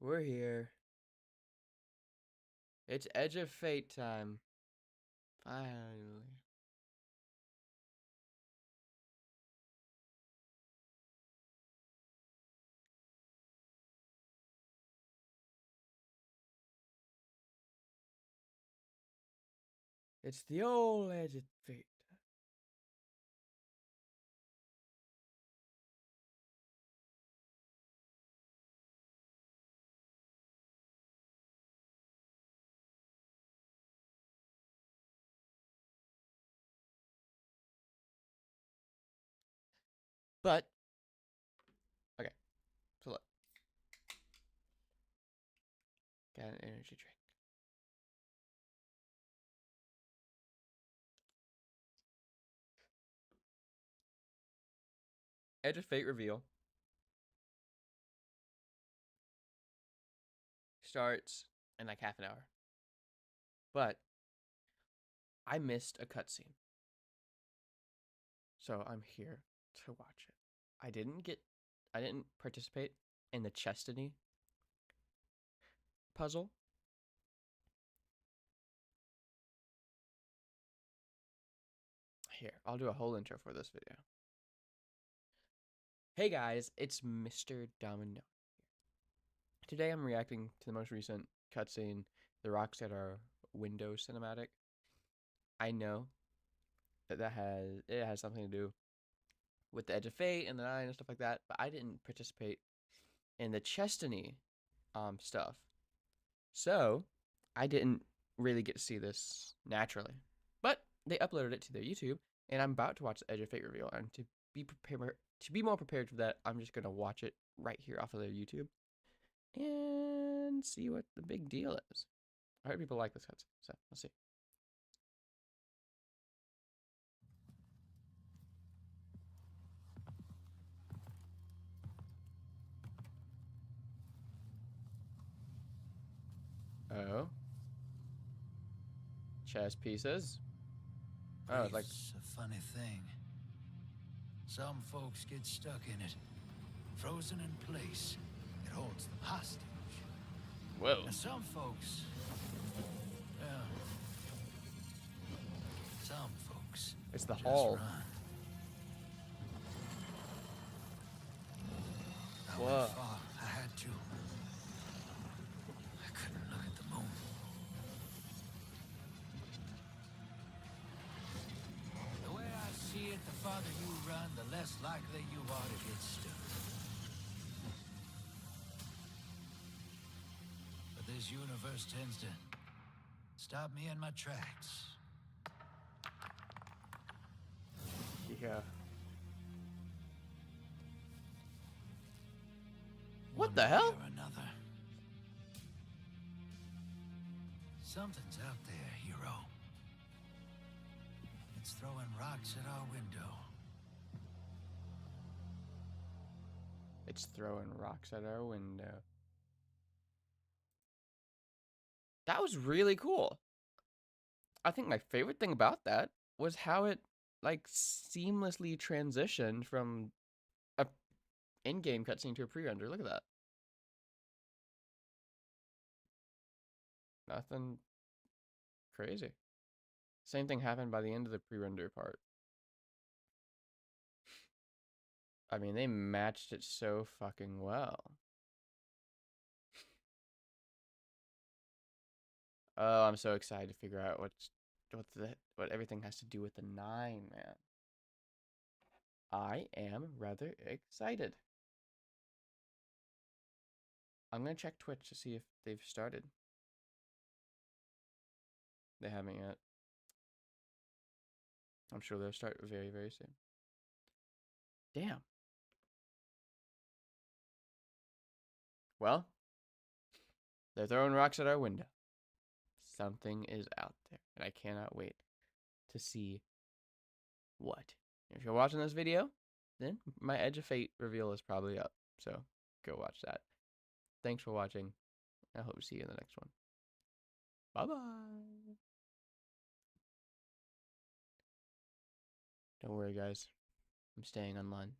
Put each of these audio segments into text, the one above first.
We're here. It's Edge of Fate time. Finally. It's the old Edge of Fate. But, okay. So look. Got an energy drink. Edge of Fate reveal starts in like half an hour. But I missed a cutscene. So I'm here to watch it. I didn't participate in the Chestiny puzzle. Here, I'll do a whole intro for this video. Hey guys, it's Mr. Domino. Today I'm reacting to the most recent cutscene, the Rocks at Our Window cinematic. I know that it has something to do with the Edge of Fate and the Nine and stuff like that, but I didn't participate in the Chestiny stuff. So I didn't really get to see this naturally. But they uploaded it to their YouTube, and I'm about to watch the Edge of Fate reveal. And to be more prepared for that, I'm just gonna watch it right here off of their YouTube and see what the big deal is. I heard people like this cutscene, so let's see. Oh, chess pieces. Oh, it's like Grief's a funny thing. Some folks get stuck in it, frozen in place. It holds them hostage. whoa. And some folks, well, some folks It's the just hall. run. I Whoa. went far. I had to. I couldn't look at the moon. The way I see it, the farther you run, the less likely you are to get stuck. But this universe tends to stop me in my tracks. Yeah. One What the way hell? or another. Something's out there, hero. It's throwing rocks at our window. It's throwing rocks at our window. That was really cool. I think my favorite thing about that was how it like seamlessly transitioned from a in-game cutscene to a pre-render. Look at that. Nothing crazy. Same thing happened by the end of the pre-render part. I mean, they matched it so fucking well. Oh, I'm so excited to figure out what everything has to do with the 9, man. I am rather excited. I'm gonna check Twitch to see if they've started. They haven't yet. I'm sure they'll start very, very soon. Damn. Well, they're throwing rocks at our window. Something is out there, and I cannot wait to see what. If you're watching this video, then my Edge of Fate reveal is probably up. So go watch that. Thanks for watching. I hope to see you in the next one. Bye-bye. Don't worry, guys. I'm staying online.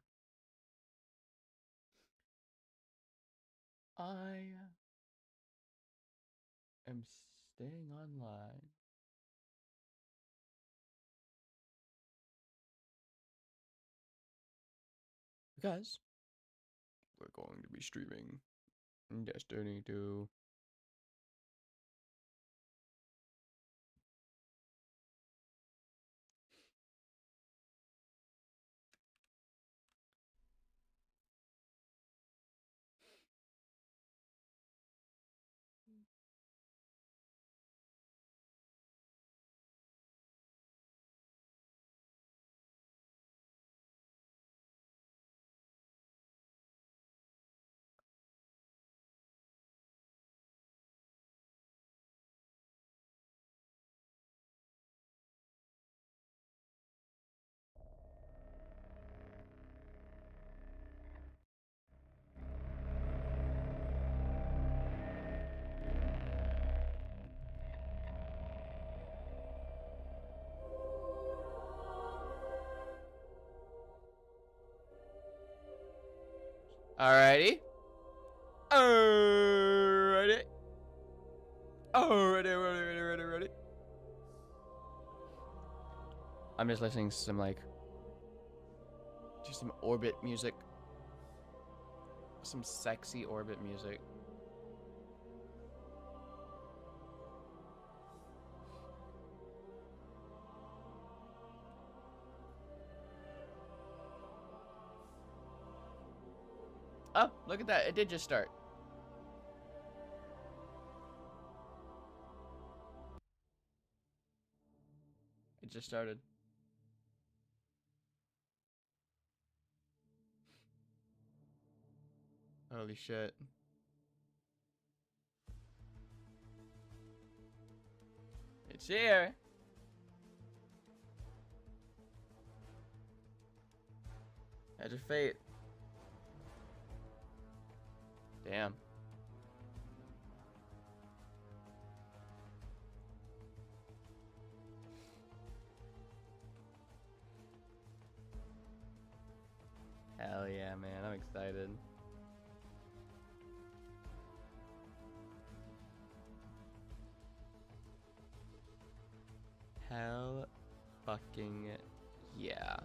I am staying online. Because we're going to be streaming Destiny 2. Alrighty. Alrighty. Alrighty. I'm just listening to some, like, just some orbit music. Some sexy orbit music. Oh, look at that. It did just start. It just started. Holy shit. It's here. Edge of Fate. Damn. Hell yeah, man. I'm excited. Hell fucking yeah.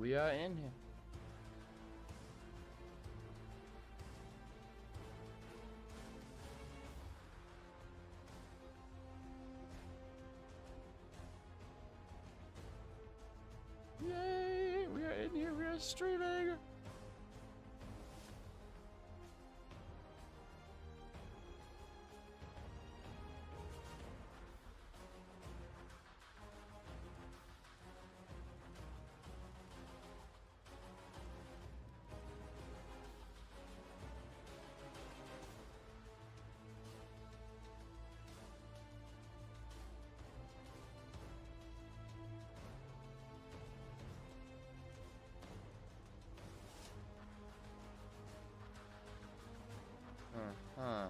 We are in here. Yay! We are in here. We are streaming. Huh.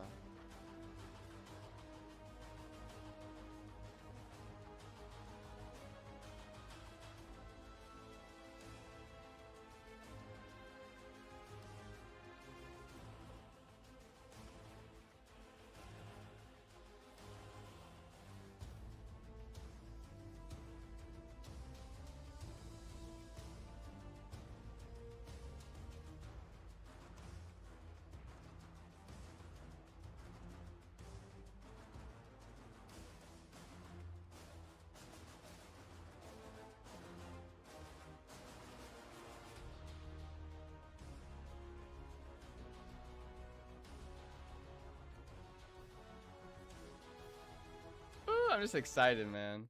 I'm just excited, man.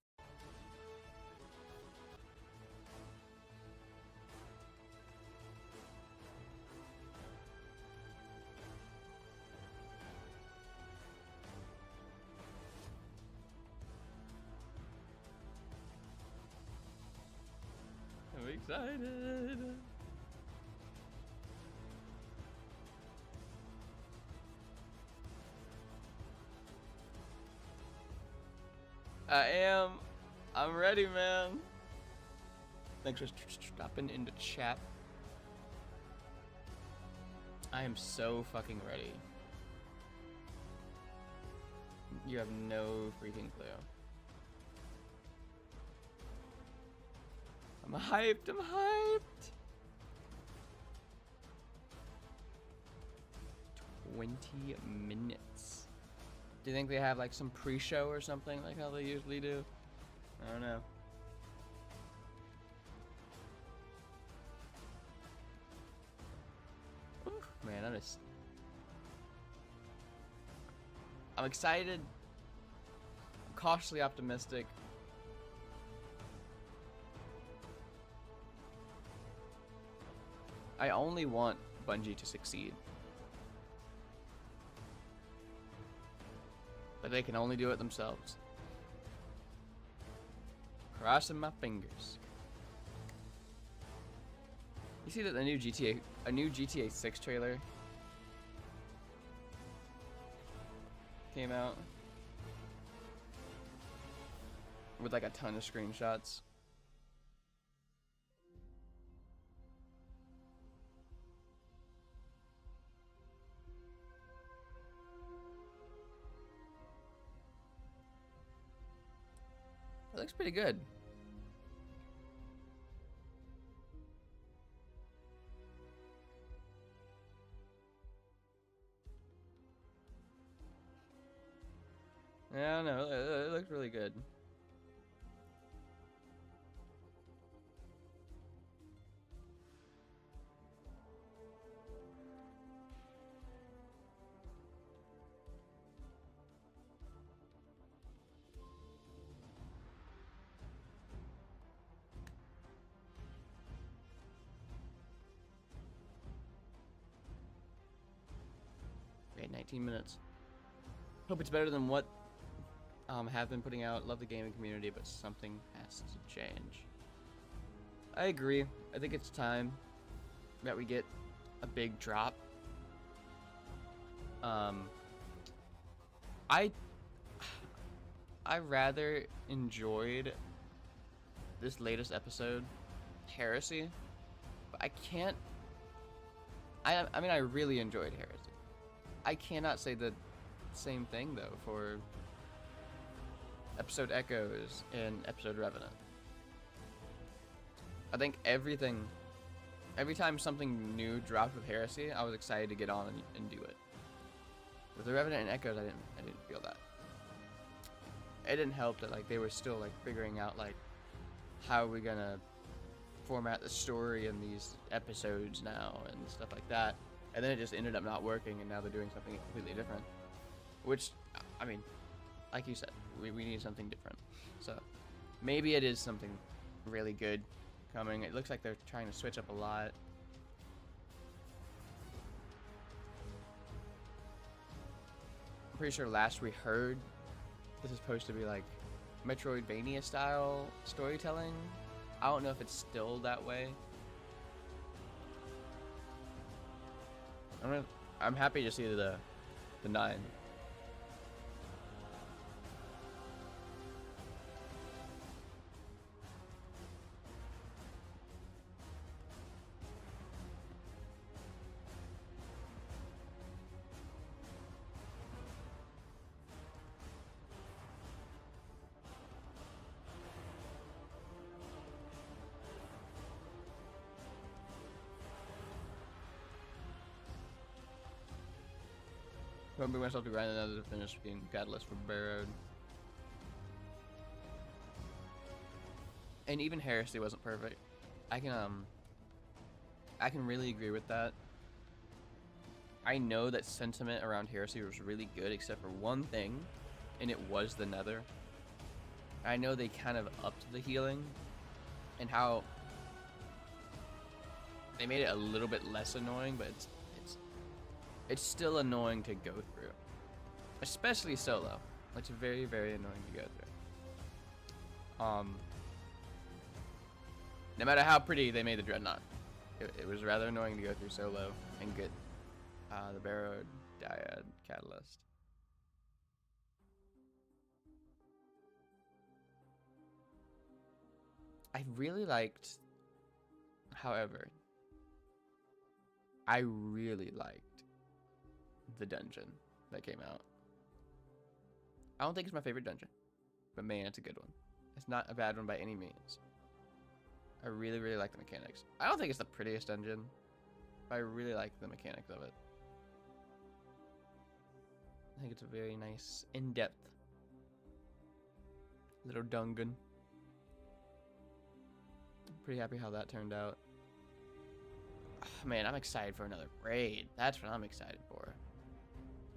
I'm excited. I am. I'm ready, man. Thanks for stopping into chat. I am so fucking ready. You have no freaking clue. I'm hyped. I'm hyped. 20 minutes. Do you think they have like some pre-show or something like how they usually do? I don't know. Oof, man, I'm excited. I'm cautiously optimistic. I only want Bungie to succeed. But they can only do it themselves. Crossing my fingers. You see that the new GTA 6 trailer came out with like a ton of screenshots. It looks pretty good. Yeah, I don't know. It looks really good. Okay, 19 minutes. Hope it's better than what have been putting out. Love the gaming community, but something has to change. I agree. I think it's time that we get a big drop. I rather enjoyed this latest episode, Heresy, but I can't. I mean, I really enjoyed Heresy. I cannot say the same thing though for episode Echoes and episode Revenant. I think every time something new dropped with Heresy, I was excited to get on and do it. With the Revenant and Echoes, I didn't feel that. It didn't help that like they were still like figuring out like how are we gonna format the story in these episodes now and stuff like that. And then it just ended up not working, and now they're doing something completely different. Which, I mean, like you said, we need something different. So maybe it is something really good coming. It looks like they're trying to switch up a lot. I'm pretty sure last we heard, this is supposed to be like Metroidvania style storytelling. I don't know if it's still that way. I'm happy to see the 9. I'm bring myself to grind another to finish being Catalyst for Barrow. And even Heresy wasn't perfect. I can really agree with that. I know that sentiment around Heresy was really good except for one thing, and it was the Nether. I know they kind of upped the healing and how they made it a little bit less annoying, but it's still annoying to go through, especially solo. It's very, very annoying to go through. No matter how pretty they made the Dreadnought, it was rather annoying to go through solo and get the Barodiad Catalyst. I really liked, however, I really liked the dungeon that came out. I don't think it's my favorite dungeon, but man, it's a good one. It's not a bad one by any means. I really, really like the mechanics. I don't think it's the prettiest dungeon, but I really like the mechanics of it. I think it's a very nice, in-depth little dungeon. Pretty happy how that turned out. Oh, man, I'm excited for another raid. That's what I'm excited for.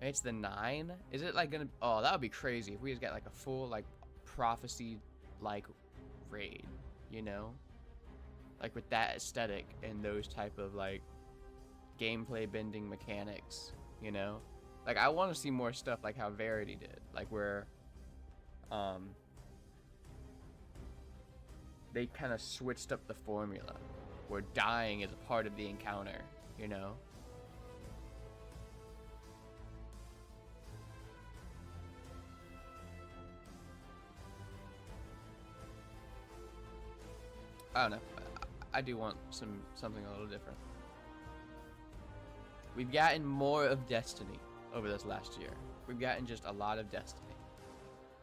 It's the 9. Is it like gonna? Oh, that would be crazy if we just got like a full like prophecy like raid, you know? Like with that aesthetic and those type of like gameplay bending mechanics, you know? Like I want to see more stuff like how Verity did, like where they kind of switched up the formula where dying is a part of the encounter, you know? I don't know. I do want something a little different. We've gotten more of Destiny over this last year. We've gotten just a lot of Destiny.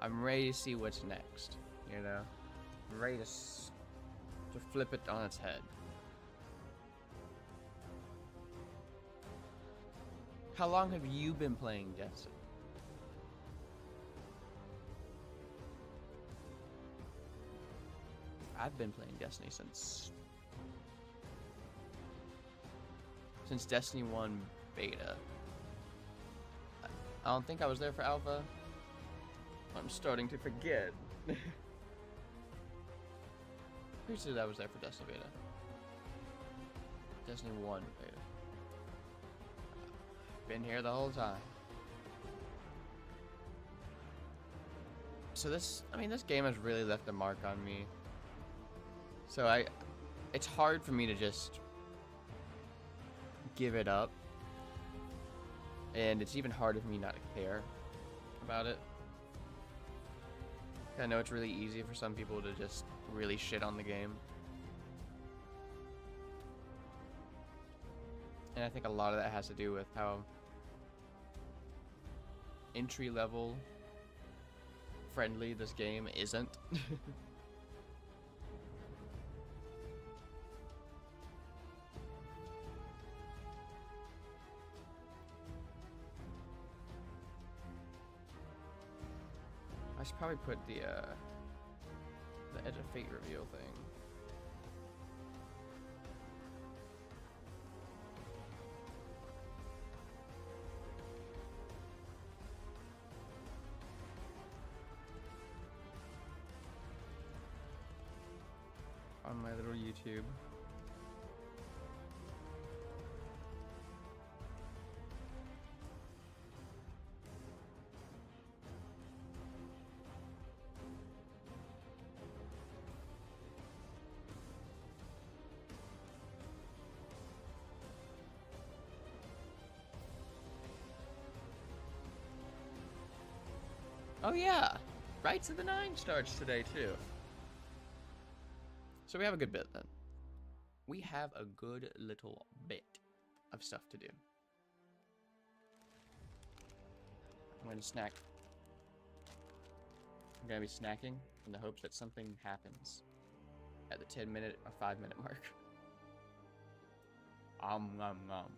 I'm ready to see what's next, you know? I'm ready to flip it on its head. How long have you been playing Destiny? I've been playing Destiny since Destiny 1 beta. I don't think I was there for alpha. I'm starting to forget. Who said I was there for Destiny beta? Destiny 1 beta. Been here the whole time. So this game has really left a mark on me. So it's hard for me to just give it up. And it's even harder for me not to care about it. I know it's really easy for some people to just really shit on the game. And I think a lot of that has to do with how entry-level friendly this game isn't. I should probably put the Edge of Fate reveal thing. On my little YouTube. Oh yeah, Rites of the Nine starts today too. So we have a good bit then. We have a good little bit of stuff to do. I'm going to snack. I'm going to be snacking in the hopes that something happens at the 10-minute or 5-minute mark. Nom nom.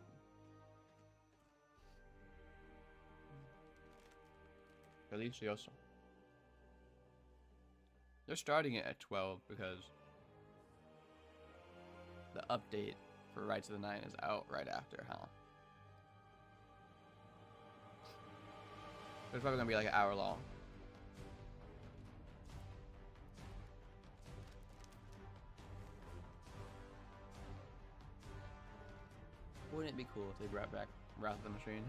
Delicioso. They're starting it at 12 because the update for Rites of the Nine is out right after, huh? It's probably gonna be like an hour long. Wouldn't it be cool if they brought back Wrath of the Machine?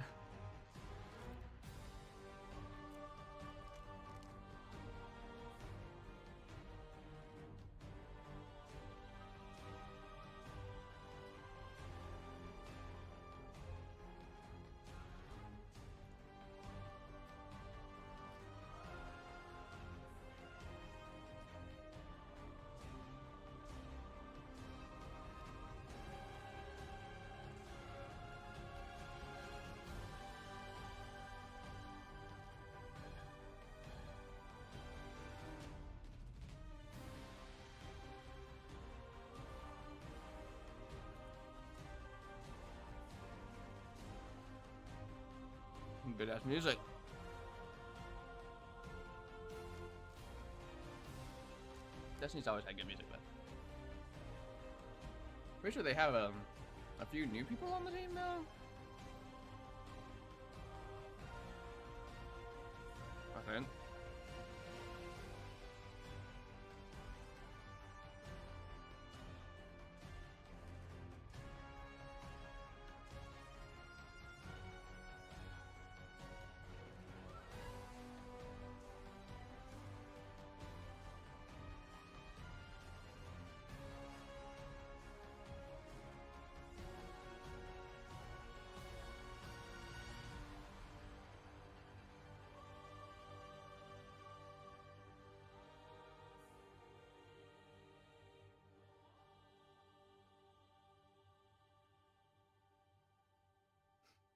Good ass music. Destiny's always had good music, but pretty sure they have a few new people on the team now. I think.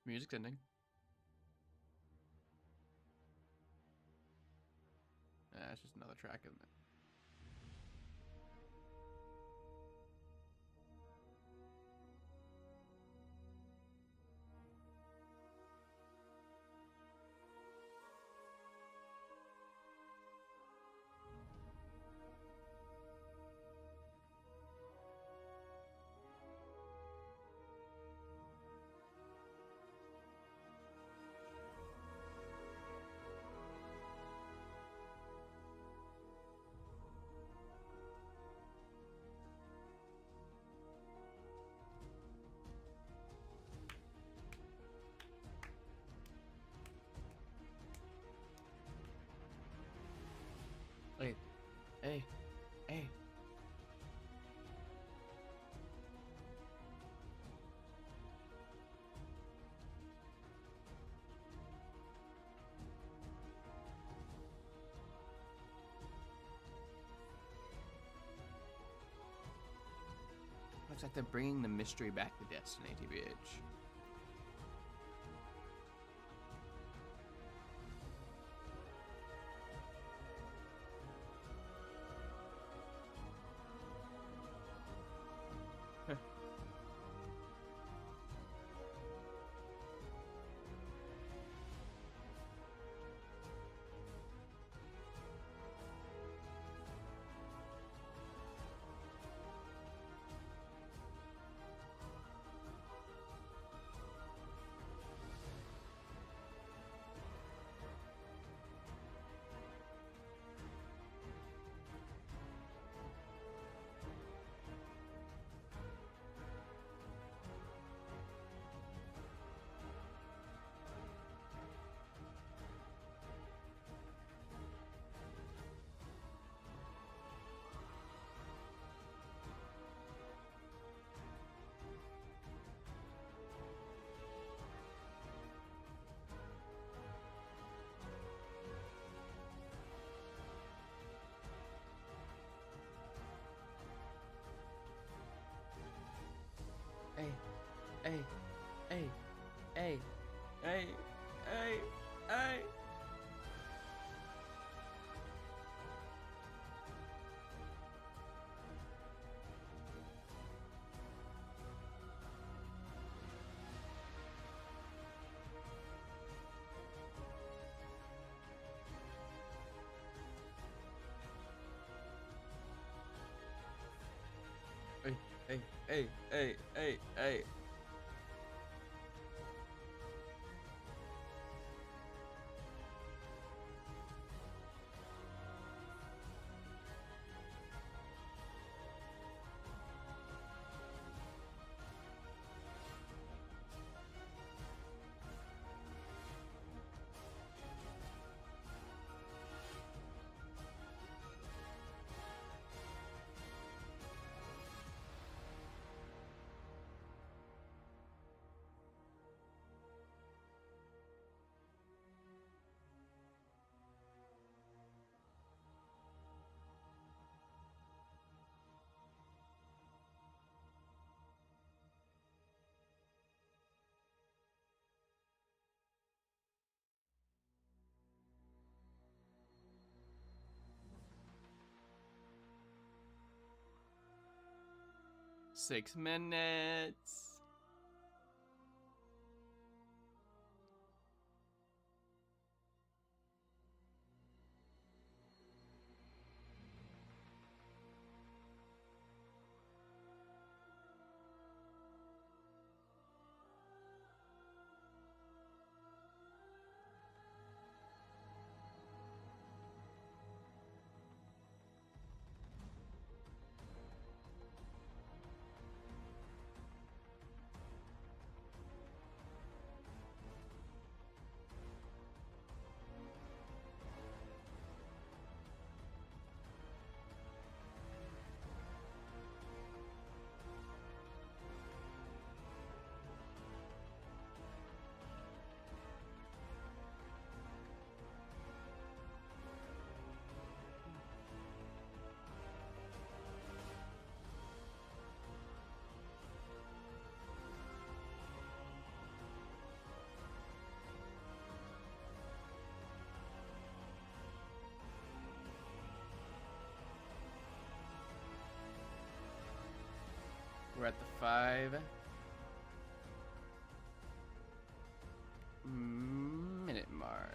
Music's ending. It's just another track, isn't it? Wait, hey, hey. Looks like they're bringing the mystery back to Destiny, TBH. Hey, hey, hey, hey, hey, hey, hey. Hey, hey, hey, hey, hey. 6 minutes. We're at the 5-minute mark.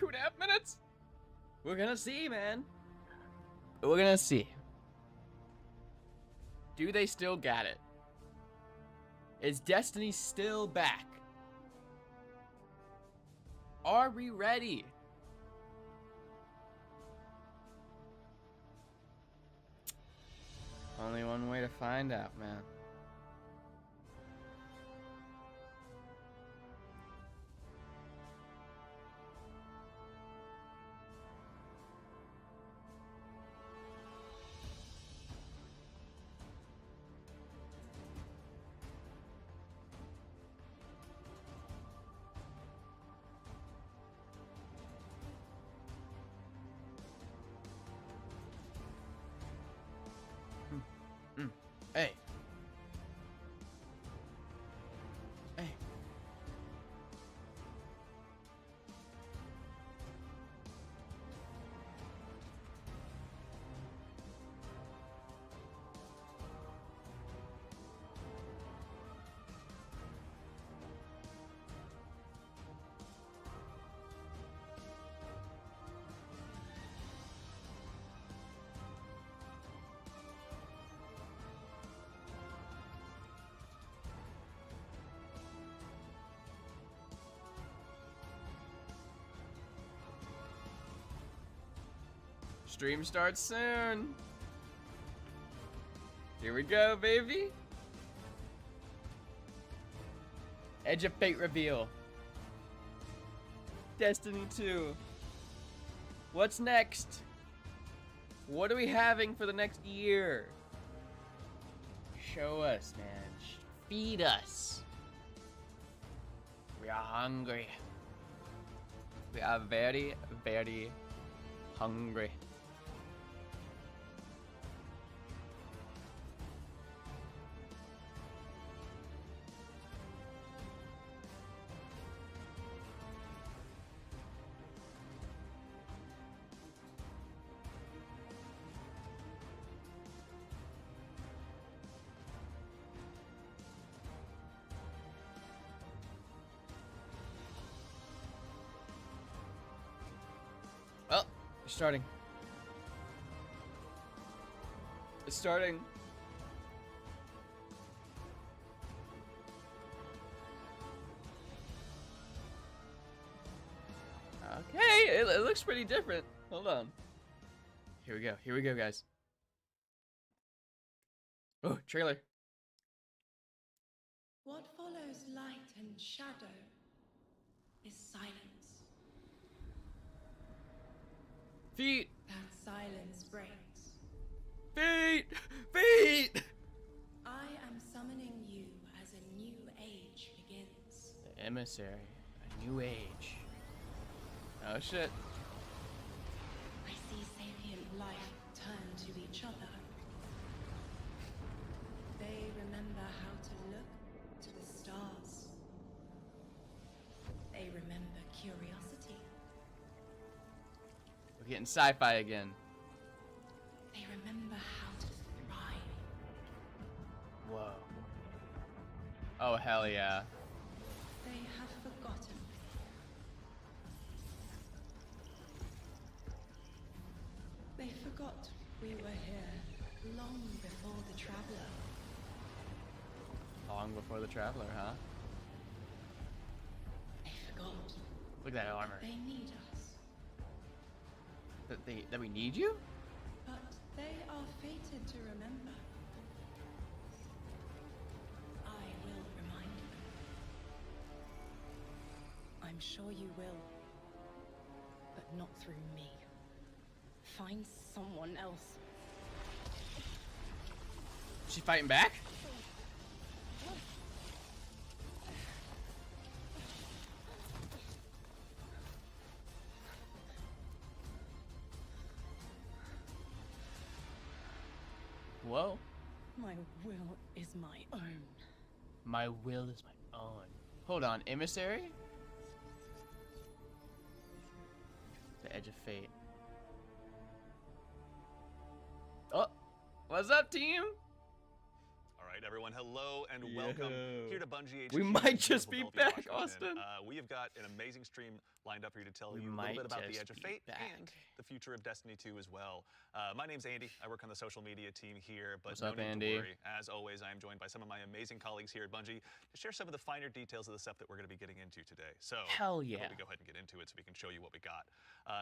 Two and a half minutes? We're gonna see, man. We're gonna see. Do they still got it? Is Destiny still back? Are we ready? Only one way to find out, man. Hey. Hey. Stream starts soon. Here we go, baby. Edge of Fate reveal. Destiny 2. What's next? What are we having for the next year? Show us, man. Feed us. We are hungry. We are very, very hungry. Oh, it's starting. It's starting. Okay, it looks pretty different. Hold on. Here we go. Here we go, guys. Oh, trailer. What follows light and shadow is silence. Feet. That silence breaks. Feet. Feet. I am summoning you as a new age begins. The emissary. A new age. Oh shit. I see sapient life turn to each other. They remember how to look to the stars. They remember curiosity. We're getting sci-fi again. They remember how to thrive. Whoa. Oh hell yeah. They have forgotten. They forgot we were here long before the Traveler. Long before the Traveler, huh? They forgot Look at that armor. they need us. That we need you? But they are fated to remember. I will remind them. I'm sure you will. But not through me. Find someone else. She fighting back? Whoa. My will is my own. My will is my own. Hold on, emissary? The Edge of Fate. Oh, what's up, team? All right, everyone, hello and welcome here to Bungie HQ. We might just be Philadelphia, back, Washington. Austin. We have got an amazing stream lined up for you to tell We you a little might bit about the just Edge of be Fate back. and the future of Destiny 2 as well. My name's Andy. I work on the social media team here, but What's no up, need Andy? to worry. As always, I am joined by some of my amazing colleagues here at Bungie to share some of the finer details of the stuff that we're going to be getting into today. So, Hell how yeah. about we go ahead and get into it so we can show you what we got.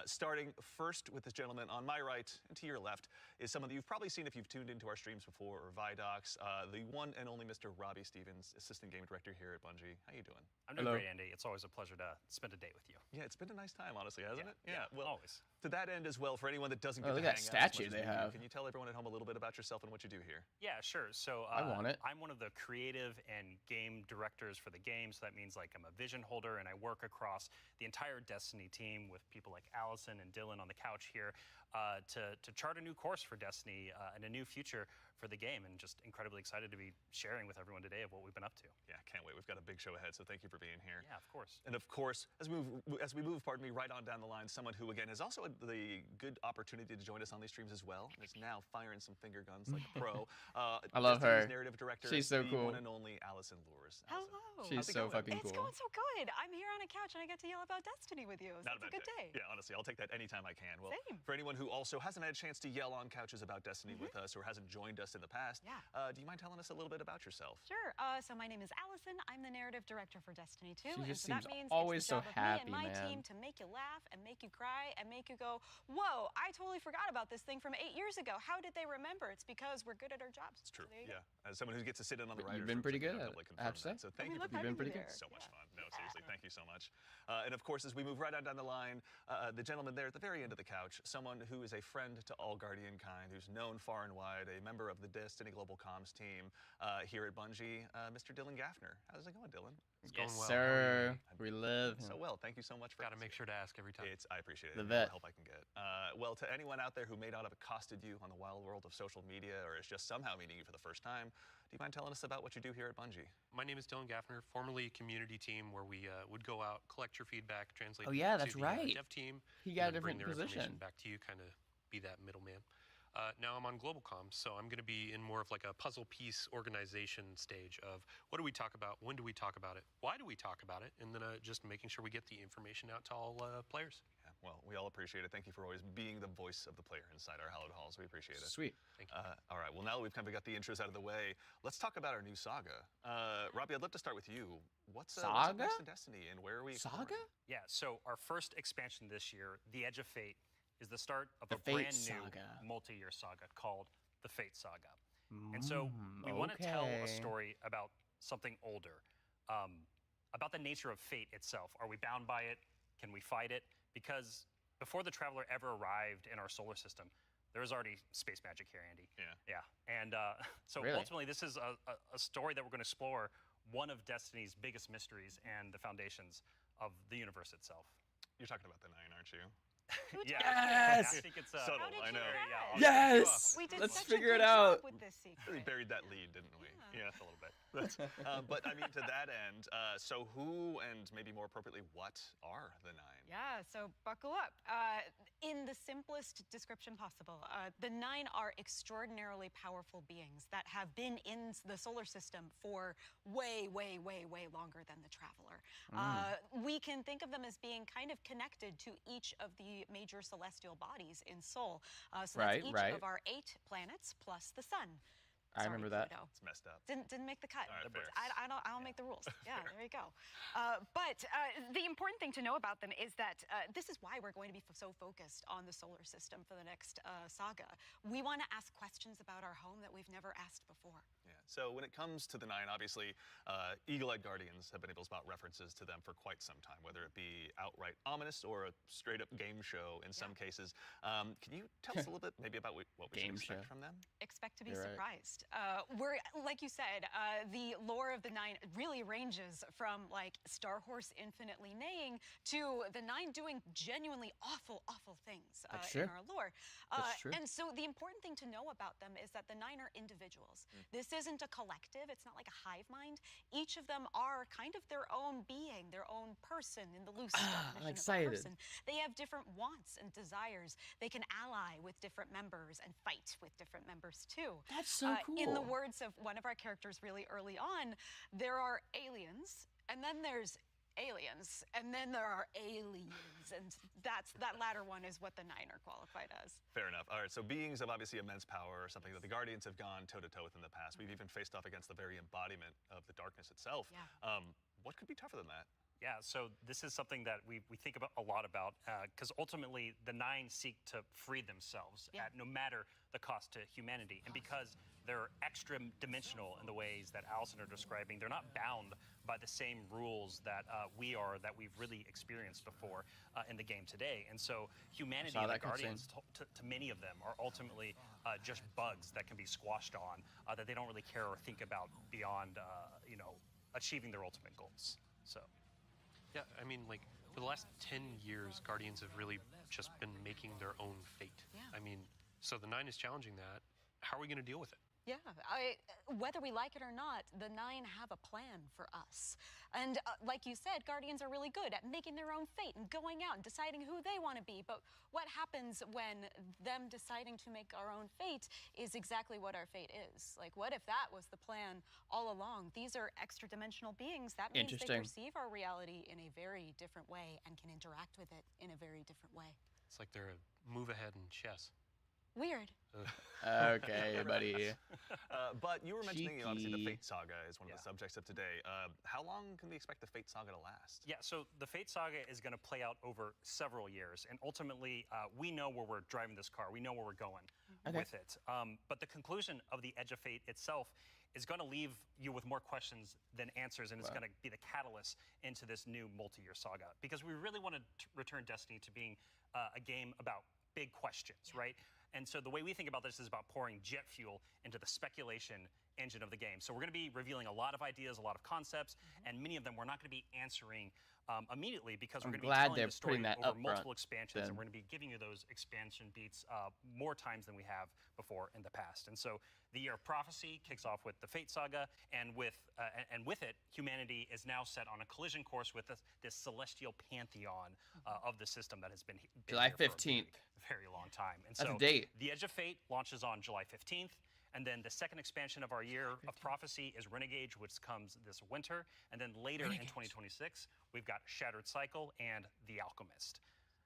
Starting first with this gentleman on my right and to your left is someone that you've probably seen if you've tuned into our streams before or Vidocs, the one and only Mr. Robbie Stevens, Assistant Game Director here at Bungie. How you doing? I'm doing Hello. great, Andy. It's always a pleasure to spend a day with you. Yeah, it's been a nice time, honestly, hasn't it? Yeah, Well, always. to that end as well, for anyone that doesn't Oh, get look to at hang that out as statue much as they we do, have. can you tell everyone at home a little bit about yourself and what you do here? Yeah, sure. So I want it. I'm one of the creative and game directors for the game. So that means like I'm a vision holder and I work across the entire Destiny team with people like Allison and Dylan on the couch here to chart a new course for Destiny and a new future for the game, and just incredibly excited to be sharing with everyone today of what we've been up to. Yeah, can't wait. We've got a big show ahead, so thank you for being here. Yeah, of course. And of course, as we move, pardon me, right on down the line, someone who again has also had the good opportunity to join us on these streams as well, and is now firing some finger guns like a pro. I love her. Narrative director, She's so the cool. one and only Allison Lures. Allison. Hello. She's How's it so going? fucking It's cool. going so good. I'm here on a couch and I get to yell about Destiny with you. So Not it's a bad good day. Yeah, honestly, I'll take that anytime I can. Well, Same. for anyone who also hasn't had a chance to yell on couches about Destiny with us or hasn't joined us in the past, Yeah. do you mind telling us a little bit about yourself? Sure. So my name is Allison. I'm the narrative director for Destiny 2. She and just so that seems means always it's so the job happy, of me and my man. team to make you laugh and make you cry and make you go, whoa, I totally forgot about this thing from 8 years ago. How did they remember? It's because we're good at our jobs. It's true. So there you go. Yeah. As someone who gets to sit in on the But writers' you've been rooms, pretty I can good at doubly it, I have confirm to that. So say. thank you love for You've been having pretty you good. there. so much Yeah. fun. No, seriously, thank you so much. And of course, as we move right on down the line, the gentleman there at the very end of the couch, someone who is a friend to all Guardian kind, who's known far and wide, a member of the Destiny Global Comms team here at Bungie, Mr. Dylan Gaffner. How's it going, Dylan? It's going Yes, well. sir. We love him. So well. Thank you so much for Got to make sure to ask every time. I appreciate it. The Any vet. help I can get. Well, to anyone out there who may not have accosted you on the wild world of social media or is just somehow meeting you for the first time, do you mind telling us about what you do here at Bungie? My name is Dylan Gaffner, formerly community team, where we would go out, collect your feedback, translate Oh, yeah, it that's to the right. dev team. He got a and then bring different their information position. back to you, kind of be that middleman. Now I'm on Global Comms, so I'm going to be in more of like a puzzle piece organization stage of what do we talk about, when do we talk about it, why do we talk about it, and then just making sure we get the information out to all players. Yeah, well, we all appreciate it. Thank you for always being the voice of the player inside our hallowed halls. We appreciate it. Sweet. Thank you. All right, well, now that we've kind of got the intros out of the way, let's talk about our new saga. Robbie, I'd love to start with you. What's up Saga? next in Destiny, and where are we exploring? Saga? Yeah, so our first expansion this year, The Edge of Fate, is the start of The a Fate brand new Saga. multi-year saga called The Fate Saga. And so we want to tell a story about something older, about the nature of fate itself. Are we bound by it? Can we fight it? Because before the Traveler ever arrived in our solar system, there was already space magic here, Andy. Yeah. Yeah. And so Really? ultimately, this is a story that we're going to explore one of Destiny's biggest mysteries and the foundations of the universe itself. You're talking about the Nine, aren't you? Yeah. Yes! I think it's Subtle, How did I you know. guess? Yes! We did Let's such figure a it good out. job with this secret. Really buried that lead, didn't we? Yeah. a little bit. But I mean, to that end, so who and maybe more appropriately, what are the Nine? Yeah, so buckle up. In the simplest description possible, the Nine are extraordinarily powerful beings that have been in the solar system for way, way, way, way longer than the Traveler. We can think of them as being kind of connected to each of the major celestial bodies in Sol. So Right, that's each right. of our 8 planets plus the Sun. I remember that. Pluto. It's messed up. Didn't make the cut. All right, fair. I don't make the rules. Yeah, there you go. But the important thing to know about them is that this is why we're going to be so focused on the solar system for the next saga. We want to ask questions about our home that we've never asked before. Yeah. So when it comes to the Nine, obviously, Eagle-Eyed Guardians have been able to spot references to them for quite some time, whether it be outright ominous or a straight-up game show in some cases. Can you tell us a little bit maybe about what we should Game expect show. from them? Expect to be You're right. surprised. We're, like you said, the lore of the Nine really ranges from like Star Horse infinitely neighing to the Nine doing genuinely awful, awful things That's in true. our lore. That's true. And so the important thing to know about them is that the Nine are individuals. This isn't a collective. It's not like a hive mind. Each of them are kind of their own being, their own person in the loose definition of a excited. person. They have different wants and desires. They can ally with different members and fight with different members too. That's so cool. In the words of one of our characters really early on, there are aliens, and then there's aliens, and then there are aliens, and that latter one is what the Nine are qualified as. Fair enough. All right, so beings of obviously immense power, something that the Guardians have gone toe-to-toe with in the past. We've even faced off against the very embodiment of the darkness itself. Yeah. What could be tougher than that? Yeah, so this is something that we think about a lot about because ultimately the Nine seek to free themselves at no matter the cost to humanity. And because they're extra dimensional in the ways that Allison are describing, they're not bound by the same rules that we are, that we've really experienced before in the game today. And so humanity saw and the that cutscene. Guardians, to many of them, are ultimately just bugs that can be squashed on, that they don't really care or think about beyond, achieving their ultimate goals. So. Yeah, I mean, like, for the last 10 years, Guardians have really just been making their own fate. Yeah. I mean, so the Nine is challenging that. How are we going to deal with it? Yeah, whether we like it or not, the Nine have a plan for us. And like you said, Guardians are really good at making their own fate and going out and deciding who they want to be. But what happens when them deciding to make our own fate is exactly what our fate is? Like, what if that was the plan all along? These are extra-dimensional beings. That means they Interesting. perceive our reality in a very different way and can interact with it in a very different way. It's like they're a move ahead in chess. Weird. Okay, buddy. But you were mentioning, obviously, the Cheeky. Fate Saga is one of the subjects of today. How long can we expect the Fate Saga to last? Yeah, so the Fate Saga is going to play out over several years, and ultimately, we know where we're driving this car. We know where we're going with it. But the conclusion of the Edge of Fate itself is going to leave you with more questions than answers, and it's going to be the catalyst into this new multi-year saga. Because we really want to return Destiny to being a game about big questions, right? And so the way we think about this is about pouring jet fuel into the speculation engine of the game. So we're going to be revealing a lot of ideas, a lot of concepts, and many of them we're not going to be answering immediately because we're I'm going to be glad telling they're the story putting that over up multiple front expansions, then. and we're going to be giving you those expansion beats more times than we have before in the past. And so the Year of Prophecy kicks off with the Fate Saga, and with it, humanity is now set on a collision course with this celestial pantheon of the system that has been July here for a 15th. very long time. And That's so a date. the Edge of Fate launches on July 15th. And then the second expansion of our Year of Prophecy is Renegade, which comes this winter. And then later in 2026, we've got Shattered Cycle and The Alchemist.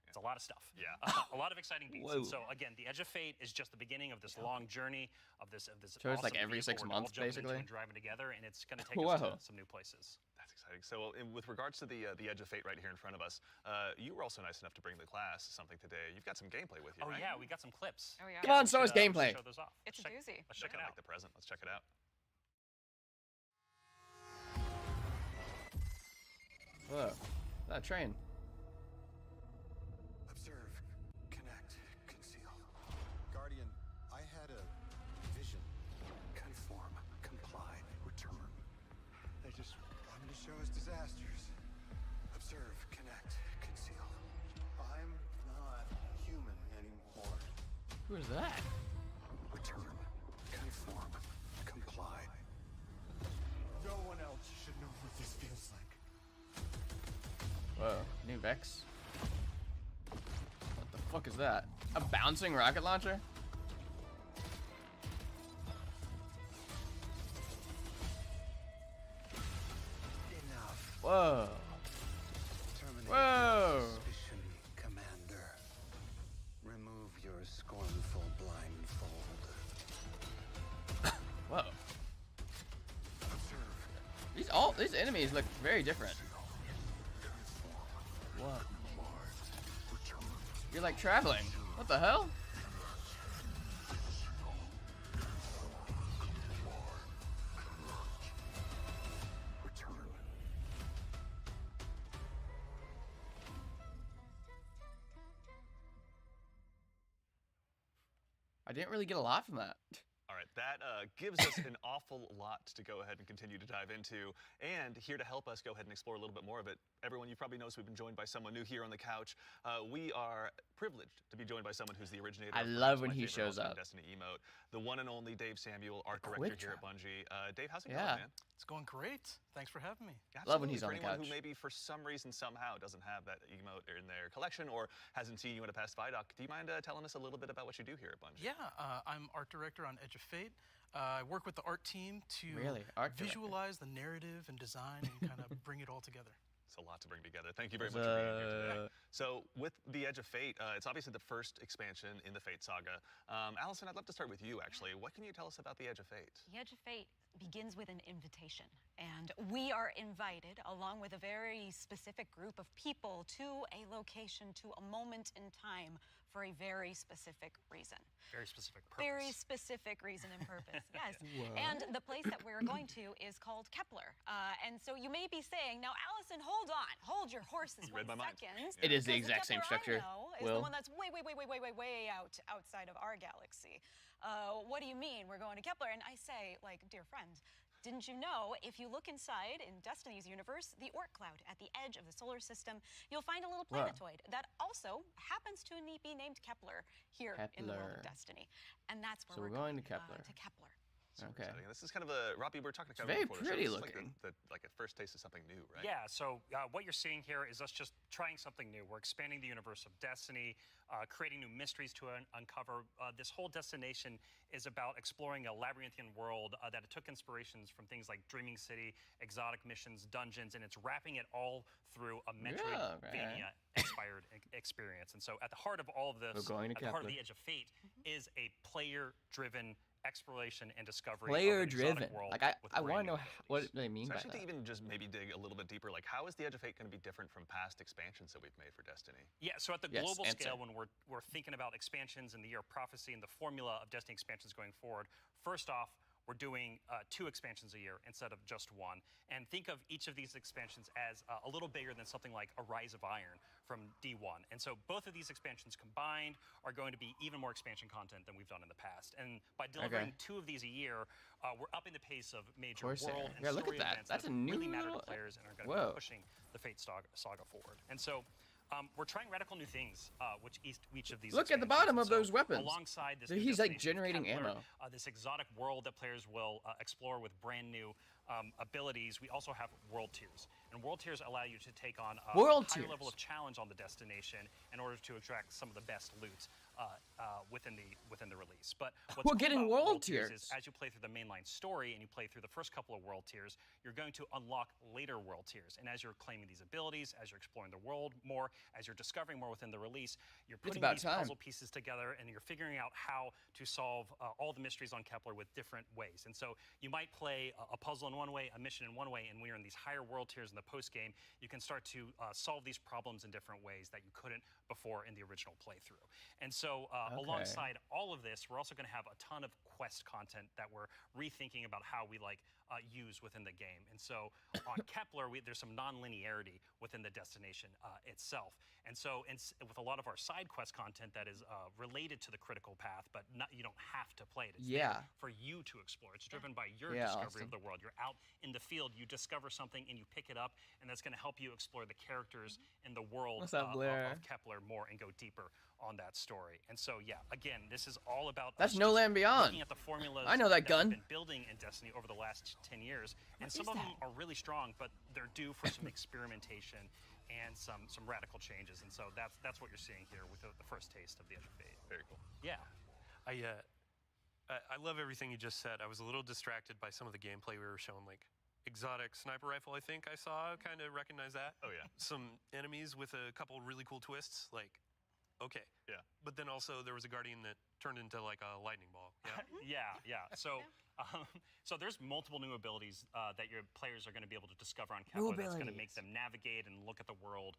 It's a lot of stuff. Yeah. A lot of exciting beats. Whoa. And so again, the Edge of Fate is just the beginning of this long journey of this So it's like awesome every vehicle 6 we're all months, jumping into basically? and driving together, and it's going to take us to some new places. That's exciting. So, with regards to the Edge of Fate right here in front of us, you were also nice enough to bring the class something today. You've got some gameplay with you, Oh right? yeah, we got some clips. Oh, yeah. Come on, We show us should, gameplay. Show those off. It's a doozy. Let's check it Like out. the present. Let's check it out. Whoa. That train. Observe, connect, conceal. Guardian, I had a vision. Conform, comply, return. They just wanted to show us disasters. Observe, connect, conceal. I'm not human anymore. Who is that? Return, conform, comply. No one else should know what this feels like. Whoa. New Vex. What the fuck is that? A bouncing rocket launcher? Enough. Whoa. Terminate Whoa. suspicion, Commander. Remove your scornful blindfold. Whoa. Observe. These enemies look very different. Whoa. You're like traveling. What the hell? Return. I didn't really get a lot from that. All right, that gives us an awful lot to go ahead and continue to dive into. And here to help us go ahead and explore a little bit more of it, everyone, you probably noticed we've been joined by someone new here on the couch. We are privileged to be joined by someone who's the originator I of love perhaps when my he favorite shows Ultimate up. Destiny emote, the one and only Dave Samuel, art The director quick here at trap. Bungie. Dave, how's it Yeah. going, man? It's going great. Thanks for having me. Love when Absolutely. he's For on the anyone couch. who maybe for some reason somehow doesn't have that emote in their collection or hasn't seen you in a past Vidoc, do you mind telling us a little bit about what you do here at Bungie? Yeah, I'm art director on Edge of Fate. I work with the art team to Really? Art director? visualize the narrative and design and kind of bring it all together. It's a lot to bring together. Thank you very much for being here today. So, with the Edge of Fate, it's obviously the first expansion in the Fate saga. Allison, I'd love to start with you, actually. What can you tell us about the Edge of Fate? The Edge of Fate begins with an invitation, and we are invited, along with a very specific group of people, to a location, to a moment in time, for a very specific reason. Very specific purpose. Very specific reason and purpose, yes. And the place that we're going to is called Kepler. And so you may be saying, now, Allison, hold on. Hold your horses You read my one mind. second. It is the because exact same Kepler structure, I know is Will. the one that's way outside of our galaxy. What do you mean we're going to Kepler? And I say, like, dear friend, didn't you know if you look inside in Destiny's universe, the Oort cloud at the edge of the solar system, you'll find a little Wow. planetoid that also happens to be named Kepler here in the world of Kepler. Destiny. And that's where So we're we're going to Kepler. To Kepler. Super Okay. exciting. This is kind of a Robbie. We're talking kind of very before the show. pretty This is looking. like a first taste of something new, right? Yeah, so what you're seeing here is us just trying something new. We're expanding the universe of Destiny, creating new mysteries to uncover. This whole destination is about exploring a labyrinthian world that it took inspirations from things like Dreaming City, exotic missions, dungeons, and it's wrapping it all through a Metroidvania-inspired experience. And so at the heart of all of this, We're going to at the heart of Kepler. the Edge of Fate, is a player-driven exploration and discovery Player of an exotic driven. world Like with I want brand to new know what abilities. they mean So by actually, that. to even just maybe dig a little bit deeper, like how is the Edge of Fate going to be different from past expansions that we've made for Destiny? Yeah, so at the Yes, global answer. scale, when we're thinking about expansions and the Year of Prophecy and the formula of Destiny expansions going forward, first off, we're doing 2 expansions a year instead of just 1. And think of each of these expansions as a little bigger than something like a Rise of Iron from D1. And so both of these expansions combined are going to be even more expansion content than we've done in the past. And by delivering 2 of these a year, we're upping the pace of major Corsair. world and Yeah, look at story that. events That's that a new really matter to little- players and are going to Whoa. be pushing the Fate saga forward. And so we're trying radical new things, which each of these. Look at the expansions. bottom And of so those weapons. Alongside this, So new he's, like, destination of generating Kepler, ammo. this exotic world that players will explore with brand new abilities. We also have world tiers, and world tiers allow you to take on a World higher tiers. level of challenge on the destination in order to extract some of the best loot within the release. But what's We're cool getting about world tiers tiers. is as you play through the mainline story and you play through the first couple of world tiers, you're going to unlock later world tiers. And as you're claiming these abilities, as you're exploring the world more, as you're discovering more within the release, you're putting about these time. puzzle pieces together and you're figuring out how to solve all the mysteries on Kepler with different ways. And so you might play a puzzle in one way, a mission in one way, and when you're in these higher world tiers in the post game, you can start to solve these problems in different ways that you couldn't before in the original playthrough. And so alongside all of this, we're also going to have a ton of quest content that we're rethinking about how we use within the game. And so on Kepler, there's some non-linearity within the destination itself. And so with a lot of our side quest content that is related to the critical path, but you don't have to play it. It's there for you to explore. It's driven by your discovery of the world. You're out in the field, you discover something, and you pick it up, and that's going to help you explore the characters in the world What's up, Blair? of Kepler more and go deeper on that story. And so, yeah, again, this is all about That's us No just Land Beyond. looking at the formulas I know that gun. we've been building in Destiny over the last 10 years, and some of them are really strong, but they're due for some experimentation and some radical changes. And so that's what you're seeing here with the first taste of the Edge of Fate. Very cool. Yeah. I love everything you just said. I was a little distracted by some of the gameplay we were showing, like exotic sniper rifle. I think I saw, kind of recognize that. Oh yeah. Some enemies with a couple really cool twists. Like, okay. Yeah. But then also there was a guardian that turned into like a lightning ball. Yeah. Yeah. So there's multiple new abilities that your players are going to be able to discover on Kepler that's going to make them navigate and look at the world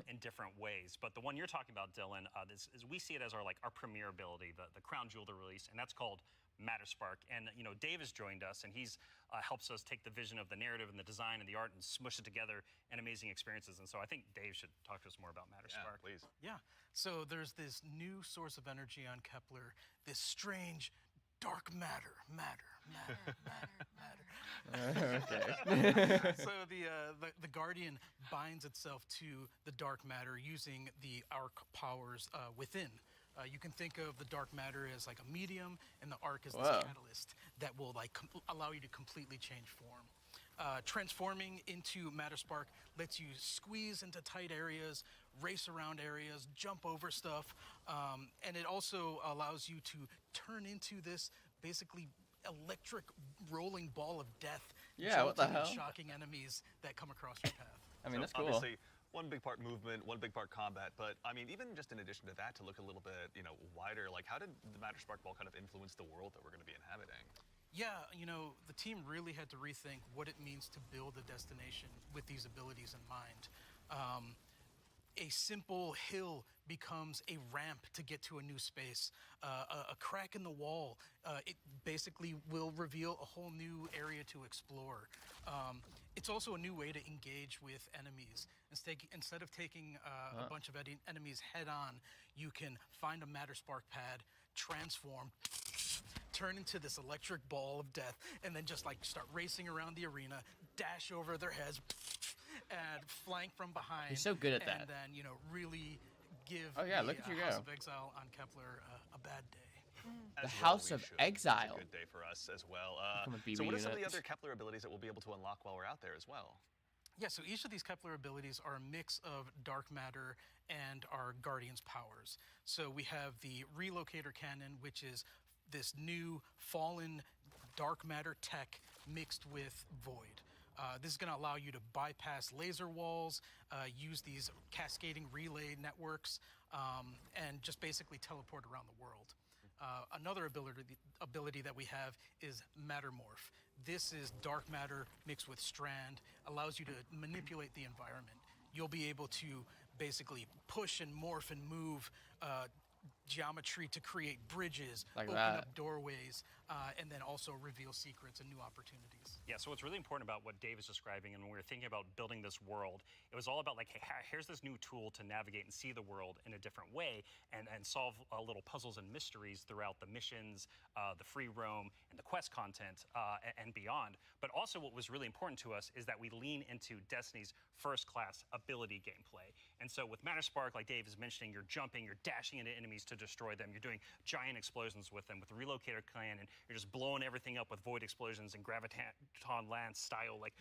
in different ways. But the one you're talking about, Dylan, is we see it as our premier ability, the crown jewel of the release, and that's called Matterspark. And Dave has joined us, and he's helps us take the vision of the narrative and the design and the art and smush it together in amazing experiences. And so I think Dave should talk to us more about Matterspark. Yeah, please. Yeah. So there's this new source of energy on Kepler, this strange dark matter. So the Guardian binds itself to the dark matter using the arc powers within. You can think of the dark matter as like a medium, and the arc is this catalyst that will allow you to completely change form. Transforming into Matterspark lets you squeeze into tight areas, race around areas, jump over stuff, and it also allows you to turn into this basically electric rolling ball of death. Yeah, what the jolting and hell? shocking enemies that come across your path. I mean, So that's cool. Obviously, one big part movement, one big part combat, but I mean, even just in addition to that, to look a little bit, wider, like how did the Matterspark Ball kind of influence the world that we're going to be inhabiting? Yeah, the team really had to rethink what it means to build a destination with these abilities in mind. A simple hill becomes a ramp to get to a new space. A crack in the wall, it basically will reveal a whole new area to explore. It's also a new way to engage with enemies. Instead of taking a bunch of enemies head on, you can find a Matterspark pad, transform, turn into this electric ball of death, and then just start racing around the arena, dash over their heads, and flank from behind. He's so good at that. And then, really give Oh, yeah, look at you House go. of Exile on Kepler a bad day. The As well, House we of should. It's Exile. a good day for us as well. Become a So BB what are some of the unit. other Kepler abilities that we'll be able to unlock while we're out there as well? Yeah, so each of these Kepler abilities are a mix of dark matter and our Guardian's powers. So we have the Relocator Cannon, which is this new fallen dark matter tech mixed with void. This is going to allow you to bypass laser walls, use these cascading relay networks, and just basically teleport around the world. Another ability that we have is Mattermorph. This is dark matter mixed with strand, allows you to manipulate the environment. You'll be able to basically push and morph and move geometry to create bridges, Like open that. up doorways, and then also reveal secrets and new opportunities. Yeah, so what's really important about what Dave is describing, and when we were thinking about building this world, it was all about like, hey, here's this new tool to navigate and see the world in a different way and solve little puzzles and mysteries throughout the missions, the free roam, and the quest content, and beyond. But also what was really important to us is that we lean into Destiny's first-class ability gameplay. And so with Matterspark, like Dave is mentioning, you're jumping, you're dashing into enemies to destroy them, you're doing giant explosions with them. With the Relocator Cannon, you're just blowing everything up with void explosions and Graviton Lance style like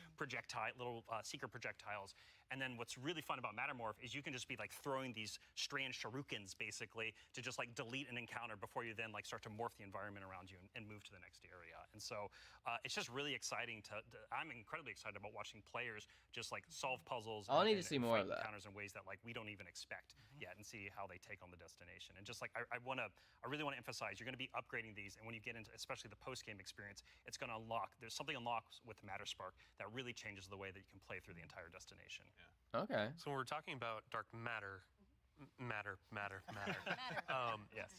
little secret projectiles. And then what's really fun about Mattermorph is you can just be like throwing these strange shurikens basically to just like delete an encounter before you then like start to morph the environment around you and move to the next area. And so it's just really exciting I'm incredibly excited about watching players just like solve puzzles. I'll need and to see more fight of that. encounters in ways that like we don't even expect yet, and see how they take on the destination. And just like I really want to emphasize, you're going to be upgrading these, and when you get into especially the post-game experience, it's going to there's something unlocks with Matterspark that really changes the way that you can play through the entire destination. Okay. So when we're talking about dark matter, Yes.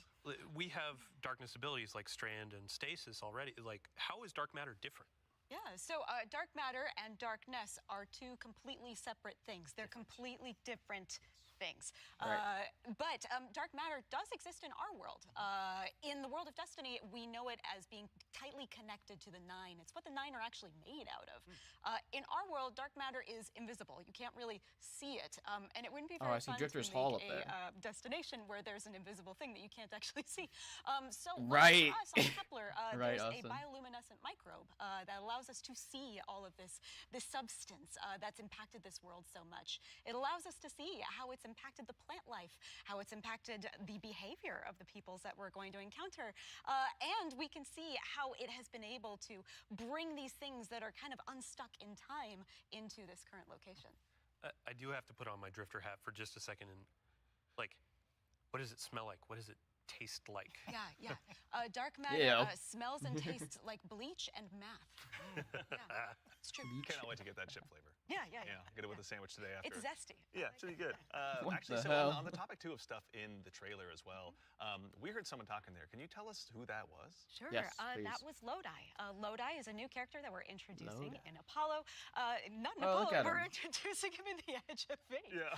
we have darkness abilities like Strand and Stasis already. Like, how is dark matter different? Yeah, so dark matter and darkness are two completely separate things. They're completely different things. Right. But dark matter does exist in our world. In the world of Destiny, we know it as being tightly connected to the Nine. It's what the Nine are actually made out of. In our world, dark matter is invisible. You can't really see it. And it wouldn't be very I see fun Drifter's to Hall make up there. a destination where there's an invisible thing that you can't actually see. So Right. for us on Kepler, Right, there's awesome. a bioluminescent microbe that allows us to see all of this substance that's impacted this world so much. It allows us to see how it's impacted the plant life, how it's impacted the behavior of the peoples that we're going to encounter. And we can see how it has been able to bring these things that are kind of unstuck in time into this current location. I do have to put on my Drifter hat for just a second and, like, what does it smell like? What does it taste like? Yeah. Dark matter Yeah. smells and tastes like bleach and math. Yeah, it's true. Cannot wait to get that chip flavor. Yeah. Get it with a sandwich today after. It's zesty. Yeah, it's really good. What Actually, the so hell? on the topic too of stuff in the trailer as well, we heard someone talking there. Can you tell us who that was? Sure. Yes, That please. was Lodi. Lodi is a new character that we're introducing Lodi. in Apollo. Not in Oh, look Apollo, at we're him. introducing him in the Edge of Fate. Yeah.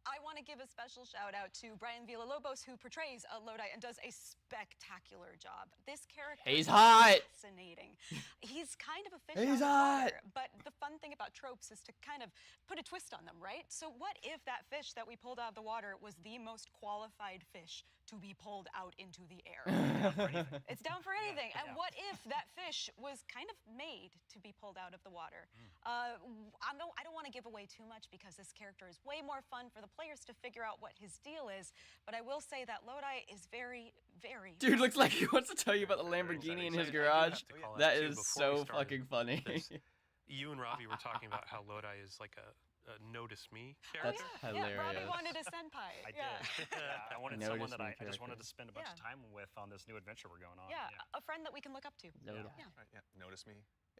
I want to give a special shout out to Brian Villalobos, who portrays Lodi and does a spectacular job. This character He's is hot. fascinating. He's kind of a fish He's out of hot. water, but the fun thing about tropes is to kind of put a twist on them, right? So what if that fish that we pulled out of the water was the most qualified fish to be pulled out into the air? It's down for anything. And what if that fish was kind of made to be pulled out of the water? I don't want to give away too much because this character is way more fun for the players to figure out what his deal is. But I will say that Lodi is very, very... Dude looks like he wants to tell you about the Very Lamborghini in excited. his I do garage. have to call out, That too, is before we so started, fucking funny. there's- You and Robbie were talking about how Lodi is like a notice me That's character. hilarious. Yeah, Robbie wanted a senpai. I yeah. did. I wanted Notice someone that me I just wanted character. to spend a bunch of Yeah. time with on this new adventure we're going on. Yeah, a friend that we can look up to. Lodi. Yeah. Right, yeah. Notice me.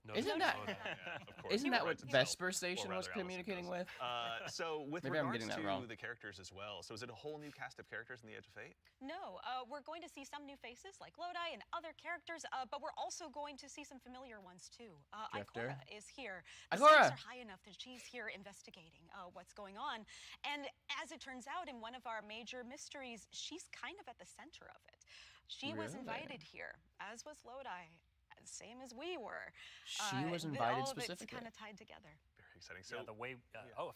Notice Isn't me, that- Lodi. Yeah, of course. Isn't that what Writes himself, Vesper or Station was rather Allison communicating does. with? So with Maybe I'm regards getting that to wrong. the characters as well, so is it a whole new cast of characters in the Edge of Fate? No, we're going to see some new faces like Lodi and other characters, but we're also going to see some familiar ones too. Drifter. Ikora is here. The Ikora! stakes are high enough that she's here investigating what's going on. And as it turns out, in one of our major mysteries, she's kind of at the center of it. She was Really? invited here, as was Lodi, same as we were. She was invited all of it's specifically. kind of tied together. Very exciting. So Yeah, the way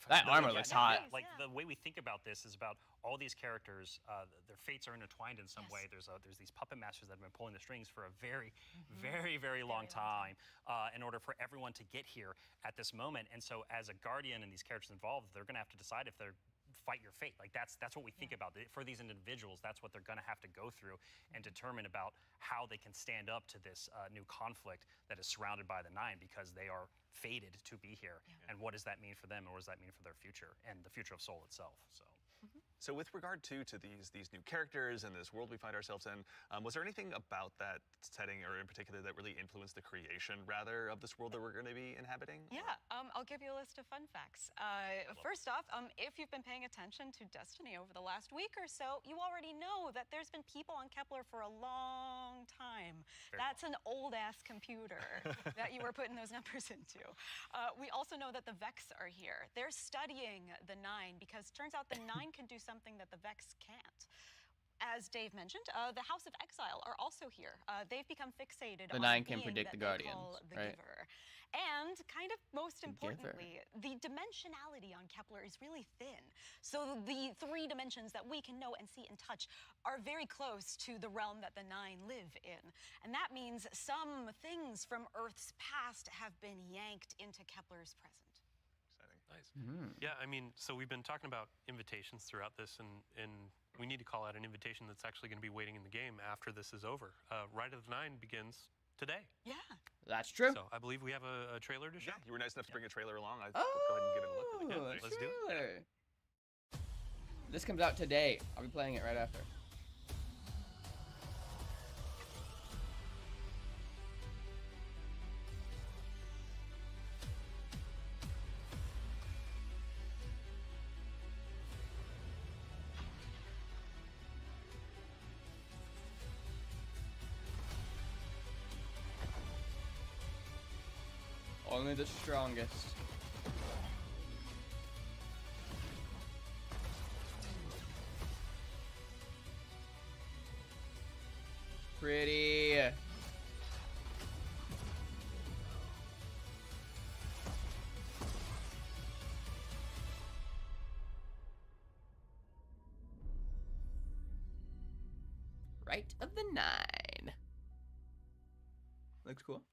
That armor looks hot. Like the way we think about this is about all these characters. Their fates are intertwined in some way. There's these puppet masters that have been pulling the strings for a very, very long time in order for everyone to get here at this moment. And so, as a guardian and these characters involved, they're going to have to decide if they're fight your fate. Like that's what we think about for these individuals. That's what they're going to have to go through and determine about how they can stand up to this new conflict that is surrounded by the Nine, because they are fated to be here. And what does that mean for them, and what does that mean for their future and the future of Seoul itself? So with regard to these new characters and this world we find ourselves in, was there anything about that setting, or in particular, that really influenced the creation, rather, of this world that we're going to be inhabiting? Yeah, I'll give you a list of fun facts. First off, if you've been paying attention to Destiny over the last week or so, you already know that there's been people on Kepler for a long time. That's an old-ass computer that you were putting those numbers into. We also know that the Vex are here. They're studying the Nine, because turns out the Nine can do something that the Vex can't. As Dave mentioned, the House of Exile are also here. They've become fixated on The Nine can being predict that the they Guardians, call the right? Giver. And kind of most Giver. importantly, the dimensionality on Kepler is really thin. So the 3 dimensions that we can know and see and touch are very close to the realm that the Nine live in. And that means some things from Earth's past have been yanked into Kepler's present. Nice. Yeah, I mean, so we've been talking about invitations throughout this, and we need to call out an invitation that's actually going to be waiting in the game after this is over. Ride of the Nine begins today. Yeah. That's true. So I believe we have a trailer to show. Yeah, you were nice enough to bring a trailer along. Let's go ahead and give it a look. Oh, let's do it. trailer. This comes out today. I'll be playing it right after. Only the strongest. Pretty. Rite of the Nine. Looks cool.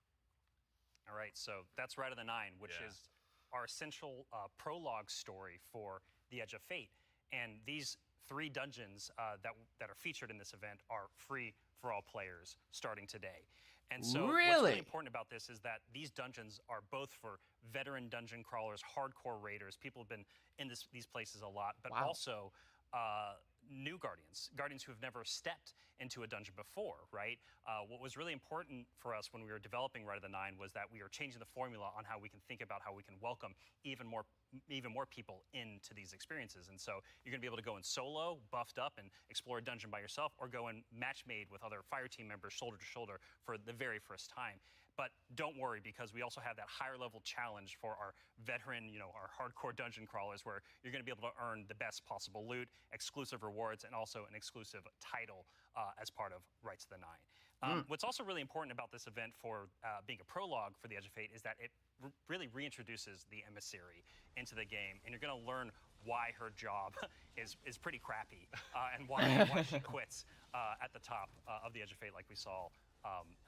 All right, so that's Rite of the Nine, which is our essential prologue story for The Edge of Fate. And these 3 dungeons that are featured in this event are free for all players starting today. And so what's really important about this is that these dungeons are both for veteran dungeon crawlers, hardcore raiders. People have been in these places a lot, but also new Guardians who have never stepped into a dungeon before, right? What was really important for us when we were developing Rite of the Nine was that we are changing the formula on how we can think about how we can welcome even more people into these experiences. And so you're gonna be able to go in solo, buffed up, and explore a dungeon by yourself, or go in match made with other fire team members shoulder to shoulder for the very first time. But don't worry, because we also have that higher level challenge for our veteran, our hardcore dungeon crawlers, where you're going to be able to earn the best possible loot, exclusive rewards, and also an exclusive title as part of Rites of the Nine. What's also really important about this event for being a prologue for The Edge of Fate is that it really reintroduces the emissary into the game, and you're going to learn why her job is pretty crappy and why she quits at the top of The Edge of Fate, like we saw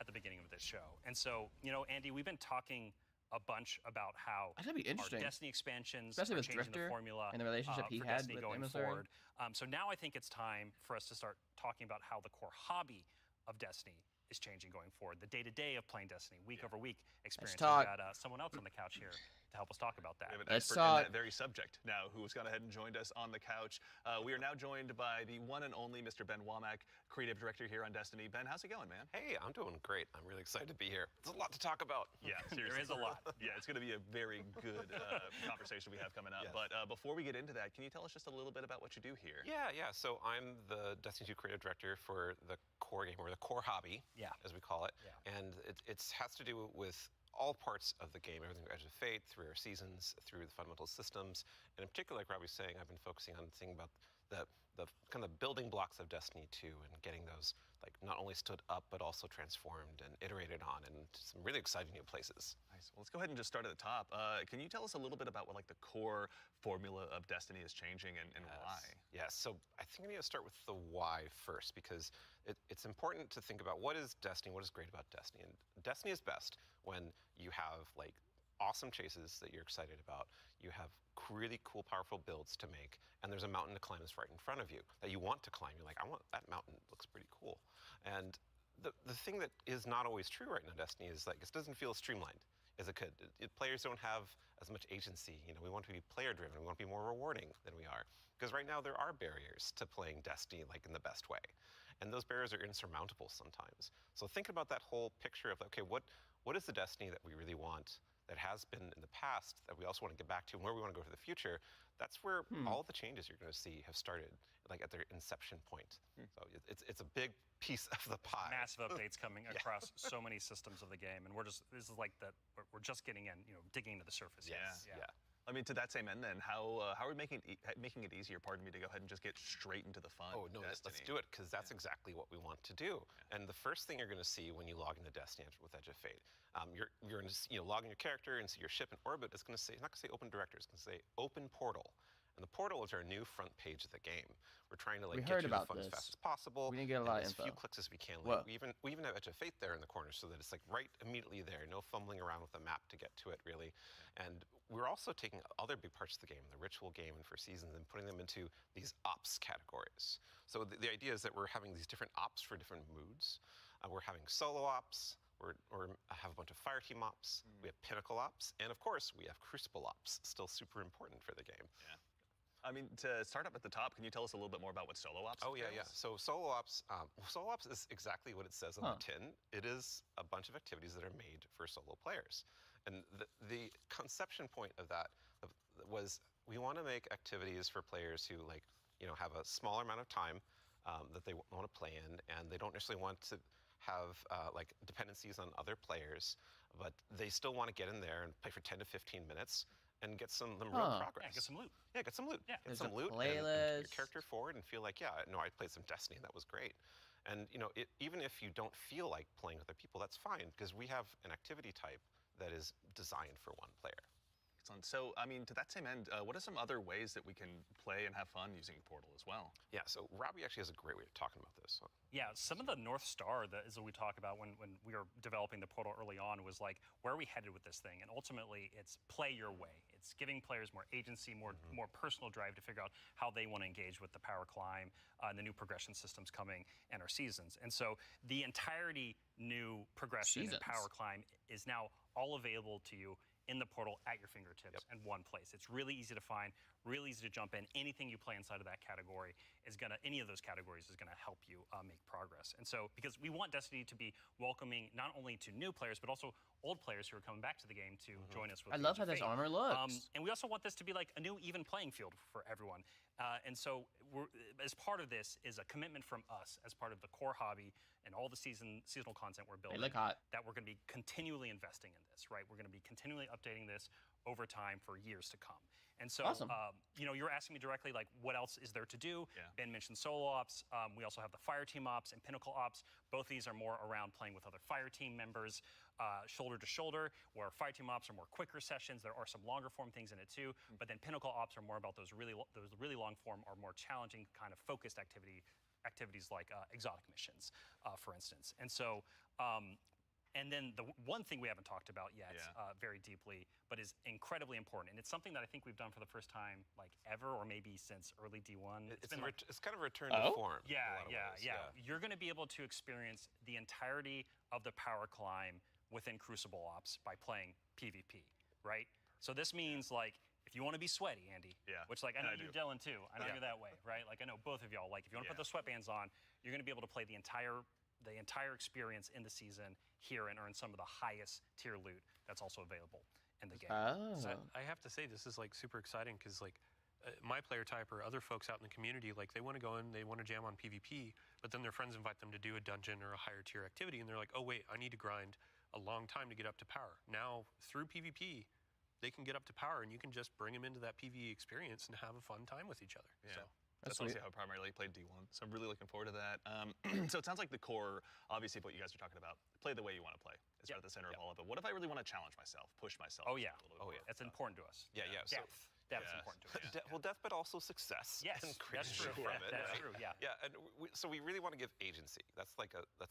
at the beginning of this show. And so, Andy, we've been talking a bunch about how That'd be interesting. our Destiny expansions Especially are with changing Drifter the formula and the relationship he for had Destiny with going Emissary. forward. So now I think it's time for us to start talking about how the core hobby of Destiny is changing going forward. The day-to-day of playing Destiny, week over week experience. We've talk. got someone else on the couch here to help us talk about that. We have an Let's expert talk. in that very subject now, who has gone ahead and joined us on the couch. We are now joined by the one and only Mr. Ben Womack, creative director here on Destiny. Ben, how's it going, man? Hey, I'm doing great. I'm really excited to be here. There's a lot to talk about. Yeah, seriously. There is a lot. Yeah, it's going to be a very good conversation we have coming up. Yes. But before we get into that, can you tell us just a little bit about what you do here? Yeah. So I'm the Destiny 2 creative director for the core game, or the core hobby, as we call it. Yeah. And it has to do with all parts of the game, everything from Edge of Fate, through our seasons, through the fundamental systems. And in particular, like Robbie's saying, I've been focusing on thinking about the kind of building blocks of Destiny 2 and getting those like not only stood up but also transformed and iterated on in some really exciting new places. Nice. Well, let's go ahead and just start at the top. Can you tell us a little bit about what like the core formula of Destiny is changing and why? Yes. So I think I need to start with the why first, because it's important to think about what is Destiny, what is great about Destiny. And Destiny is best when you have like awesome chases that you're excited about. You have really cool, powerful builds to make, and there's a mountain to climb that's right in front of you that you want to climb. You're like, I want that mountain. It looks pretty cool. And the thing that is not always true right now in Destiny is like it doesn't feel streamlined as it could. Players don't have as much agency. You know, we want to be player-driven. We want to be more rewarding than we are. Because right now there are barriers to playing Destiny like in the best way. And those barriers are insurmountable sometimes. So think about that whole picture of, okay, what is the Destiny that we really want, that has been in the past, that we also want to get back to, and where we want to go for the future? That's where all the changes you're going to see have started, like at their inception point. So it's a big piece of the pie. Massive updates coming across so many systems of the game, and this is like we're just getting in, digging into the surface. Yes. Yeah. I mean, to that same end, then, how are we making it easier? Pardon me, to go ahead and just get straight into the fun. Oh no, let's do it, because that's exactly what we want to do. And the first thing you're going to see when you log into Destiny with Edge of Fate, you're going to log in your character and see your ship in orbit. It's going to say, it's not going to say Open Director. It's going to say Open Portal. And the portal is our new front page of the game. We're trying to get through the fun as fast as possible. We didn't get a lot of as info. few clicks as we can. Like, we even have Edge of Fate there in the corner, so that it's like right immediately there. No fumbling around with the map to get to it, really. And we're also taking other big parts of the game, the ritual game and for seasons, and putting them into these ops categories. So the idea is that we're having these different ops for different moods. We're having solo ops. We have a bunch of fire team ops. We have pinnacle ops, and of course we have crucible ops. Still super important for the game. Yeah. I mean, to start up at the top, can you tell us a little bit more about what solo ops is? Yeah. So solo ops is exactly what it says on the tin. It is a bunch of activities that are made for solo players. And the conception point of that was we want to make activities for players who have a smaller amount of time that they want to play in, and they don't necessarily want to have dependencies on other players, but they still want to get in there and play for 10 to 15 minutes and get some real progress. Yeah, get some loot. Yeah, get some loot. Yeah. Get some loot and your character forward and feel like, I played some Destiny and that was great. And even if you don't feel like playing with other people, that's fine, because we have an activity type that is designed for one player. Excellent. So, I mean, to that same end, what are some other ways that we can play and have fun using Portal as well? Yeah, so Robbie actually has a great way of talking about this. Yeah, some of the North Star that we talk about when we were developing the Portal early on was like, where are we headed with this thing? And ultimately, it's play your way. It's giving players more agency, more personal drive to figure out how they want to engage with the power climb, and the new progression systems coming, and our seasons. And so the entirety new progression and power climb is now all available to you in the Portal at your fingertips in one place. It's really easy to find, really easy to jump in. Anything you play inside of that category any of those categories is gonna help you make progress. And so, because we want Destiny to be welcoming not only to new players, but also old players who are coming back to the game to join us with I love how this armor looks. And we also want this to be like a new even playing field for everyone. And so, as part of this is a commitment from us as part of the core hobby and all the seasonal content we're building. They look hot. That we're going to be continually investing in this, right? We're going to be continually updating this over time for years to come. And so, you're asking me directly, like, what else is there to do? Yeah. Ben mentioned solo ops. We also have the fire team ops and pinnacle ops. Both these are more around playing with other fire team members, shoulder to shoulder, where fire team ops are more quicker sessions. There are some longer form things in it too, but then pinnacle ops are more about those really long form or more challenging kind of focused activities like exotic missions, for instance. And so, and then the one thing we haven't talked about yet very deeply, but is incredibly important, and it's something that I think we've done for the first time like ever, or maybe since early D1. It's kind of a return to form. Yeah. You're going to be able to experience the entirety of the power climb within Crucible Ops by playing PvP, right? So this means like, if you want to be sweaty, Andy, which like I know you, Dylan, too. I know you're that way, right? Like I know both of y'all. Like if you want to put those sweatbands on, you're going to be able to play the entire experience in the season here and earn some of the highest tier loot that's also available in the game. So I have to say, this is like super exciting, because like my player type or other folks out in the community, like they want to go in, they want to jam on PvP, but then their friends invite them to do a dungeon or a higher tier activity, and they're like, oh wait, I need to grind a long time to get up to power. Now through PvP, they can get up to power, and you can just bring them into that PvE experience and have a fun time with each other. Yeah. So. That's honestly sweet. how I primarily played D1, so I'm really looking forward to that. So it sounds like the core, obviously, of what you guys are talking about, play the way you want to play. Is at the center of all of it. What if I really want to challenge myself, push myself? Oh, yeah. A little bit more? That's important to us. Yeah, yeah. So, Depth is important to us. well, death, but also success. Yes, and that's true. creation from it, That's right? true, yeah. Yeah, and so we really want to give agency. That's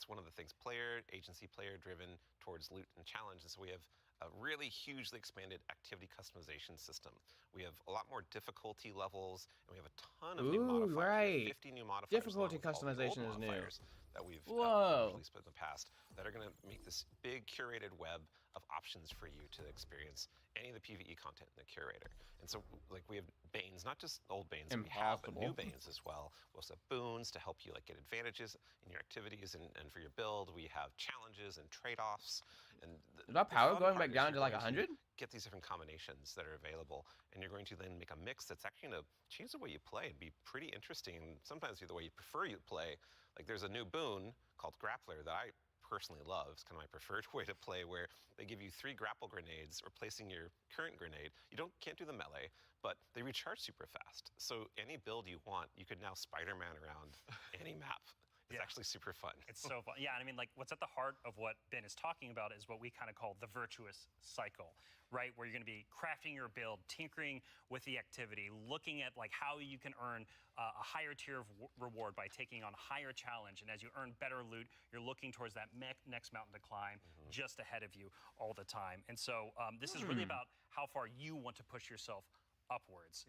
one of the things. Player agency, player driven towards loot and challenge. And so we have a really hugely expanded activity customization system. We have a lot more difficulty levels, and we have a ton of new Ooh, modifiers. right. 50 new modifiers. Difficulty along with all the old customization is new. modifiers that we've Whoa. released in the past that are going to make this big curated web of options for you to experience any of the PvE content in the curator. And so, like, we have Banes, not just old Banes, we have Impossible. new Banes as well. We also have boons to help you like get advantages in your activities and for your build. We have challenges and trade-offs. And Is our power fun going part back is down you're to like going 100? Get these different combinations that are available, and you're going to then make a mix that's actually going to change the way you play and be pretty interesting, and sometimes be the way you prefer you play. Like, there's a new boon called Grappler that I personally love. It's kind of my preferred way to play, where they give you 3 grapple grenades, replacing your current grenade. You can't do the melee, but they recharge super fast. So any build you want, you could now Spider-Man around any map. It's actually super fun. It's so fun. Yeah, and I mean, like, what's at the heart of what Ben is talking about is what we kind of call the virtuous cycle, right? Where you're going to be crafting your build, tinkering with the activity, looking at like how you can earn a higher tier of reward by taking on higher challenge. And as you earn better loot, you're looking towards that next mountain to climb just ahead of you all the time. And so this is really about how far you want to push yourself upwards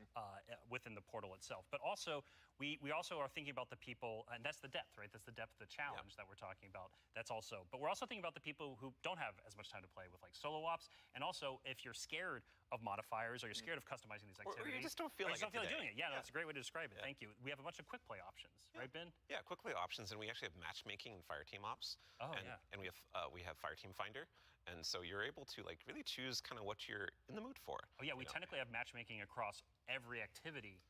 within the portal itself. But also, we also are thinking about the people, and that's the depth, right? That's the depth of the challenge that we're talking about. That's also, but we're also thinking about the people who don't have as much time to play with like solo ops. And also, if you're scared of modifiers or you're scared of customizing these activities, Or you just don't feel like you just don't feel like today. doing it. Yeah, that's a great way to describe it. Thank you. We have a bunch of quick play options, right, Ben? Yeah, quick play options, and we actually have matchmaking and fire team ops. Oh, and, yeah. And we have fire team finder, and so you're able to like really choose kind of what you're in the mood for. Oh yeah, we technically have matchmaking across every activity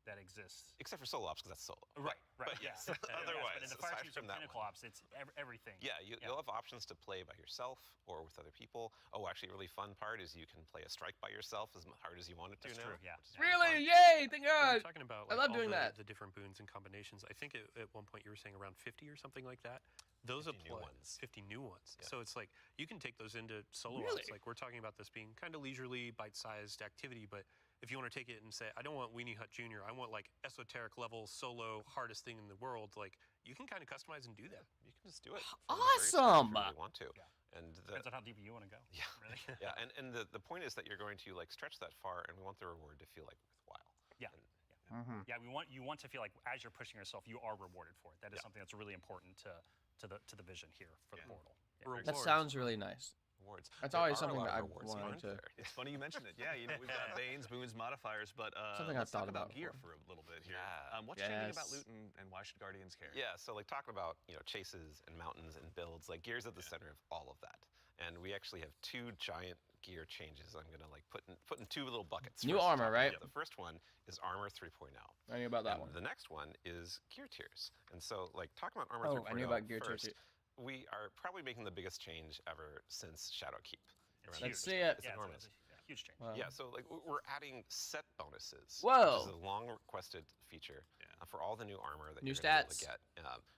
that exists. Except for solo ops, because that's solo. Right. But yes, otherwise, but in the fire aside teams from or that pinnacle one. ops, it's everything. Yeah, you'll have options to play by yourself or with other people. Oh, actually, a really fun part is you can play a strike by yourself as hard as you want it to That's now. true, yeah. which is really Really? fun. Yay! Thank We're God. talking about I like, love all doing that. the different boons and combinations. I think at one point you were saying around 50 or something like that. Those 50 new apply. ones. 50 new ones. Yeah. So it's like you can take those into solo Really? ops. Like we're talking about this being kind of leisurely, bite-sized activity, but if you want to take it and say, I don't want Weenie Hut Jr., I want like esoteric level solo hardest thing in the world, like you can kind of customize and do that. You can just do it. from the very start Awesome! If you really want to. Yeah. And Depends on how deep you want to go. Yeah. Really. yeah, and the point is that you're going to like stretch that far, and we want the reward to feel like worthwhile. Yeah. And, Yeah, you want to feel like as you're pushing yourself, you are rewarded for it. That is something that's really important to the vision here for the portal. Yeah. That sounds really nice. rewards. That's There always are a something lot that of I rewards wanted aren't to- there? It's funny you mentioned it. Yeah, we've got Banes, boons, modifiers, but Something I've let's talk thought about about gear before. for a little bit here. Yeah. What's changing about Yes. loot and why should Guardians care? Yeah, so like talking about chases and mountains and builds, like gear's at the center of all of that. And we actually have two giant gear changes. I'm gonna like put in two little buckets. New First, armor, talk right? about- The first one is armor 3.0. I knew about that and one. The next one is gear tiers. And so like talking about armor Oh, 3.0 I knew about gear tier first, too. we are probably making the biggest change ever since Shadowkeep. It's Around Let's huge. see it. It's Yeah, enormous. it's a huge change. Wow. Yeah, so like we're adding set bonuses. Whoa. Which is a long requested feature for all the new armor that New you're gonna be able to stats. get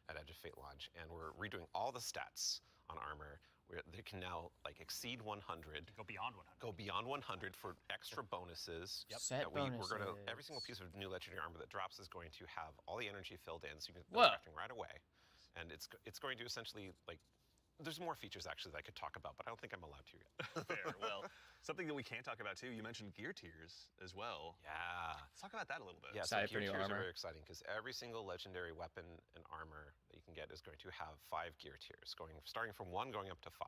at Edge of Fate launch, and we're redoing all the stats on armor. Where they can now like exceed 100, Go beyond 100. go beyond 100 for extra bonuses. Set that we're gonna bonuses. every single piece of new legendary armor that drops is going to have all the energy filled in, so you can Whoa. start crafting right away. And it's going to essentially like. There's more features actually that I could talk about, but I don't think I'm allowed to yet. Fair. Well, something that we can't talk about too. You mentioned gear tiers as well. Yeah. Let's talk about that a little bit. Yeah, so Excited for gear new tiers armor. are very exciting because every single legendary weapon and armor that you can get is going to have 5 gear tiers, starting from 1 going up to 5.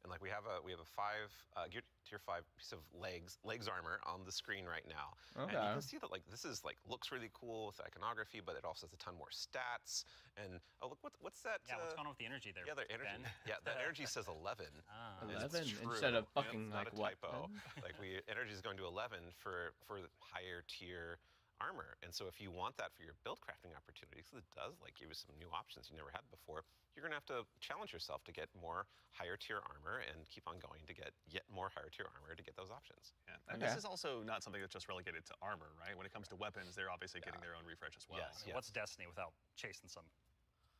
And like we have a 5 gear tier 5 piece of legs armor on the screen right now. And you Okay. can see that like this is like looks really cool with iconography, but it also has a ton more stats. And oh look what's that? Yeah, what's going on with the energy there? Yeah, their energy. Ben? Yeah, the energy says 11. Ah. and it's 11 true. instead of Yeah, fucking it's like not a what? typo. 10? Like energy is going to 11 for higher tier armor. And so if you want that for your build crafting opportunities, it does like give you some new options you never had before. You're going to have to challenge yourself to get more higher tier armor and keep on going to get yet more higher tier armor to get those options. Yeah. And this is also not something that's just relegated to armor, right? When it comes to weapons, they're obviously getting their own refresh as well. Yes, What's Destiny without chasing some?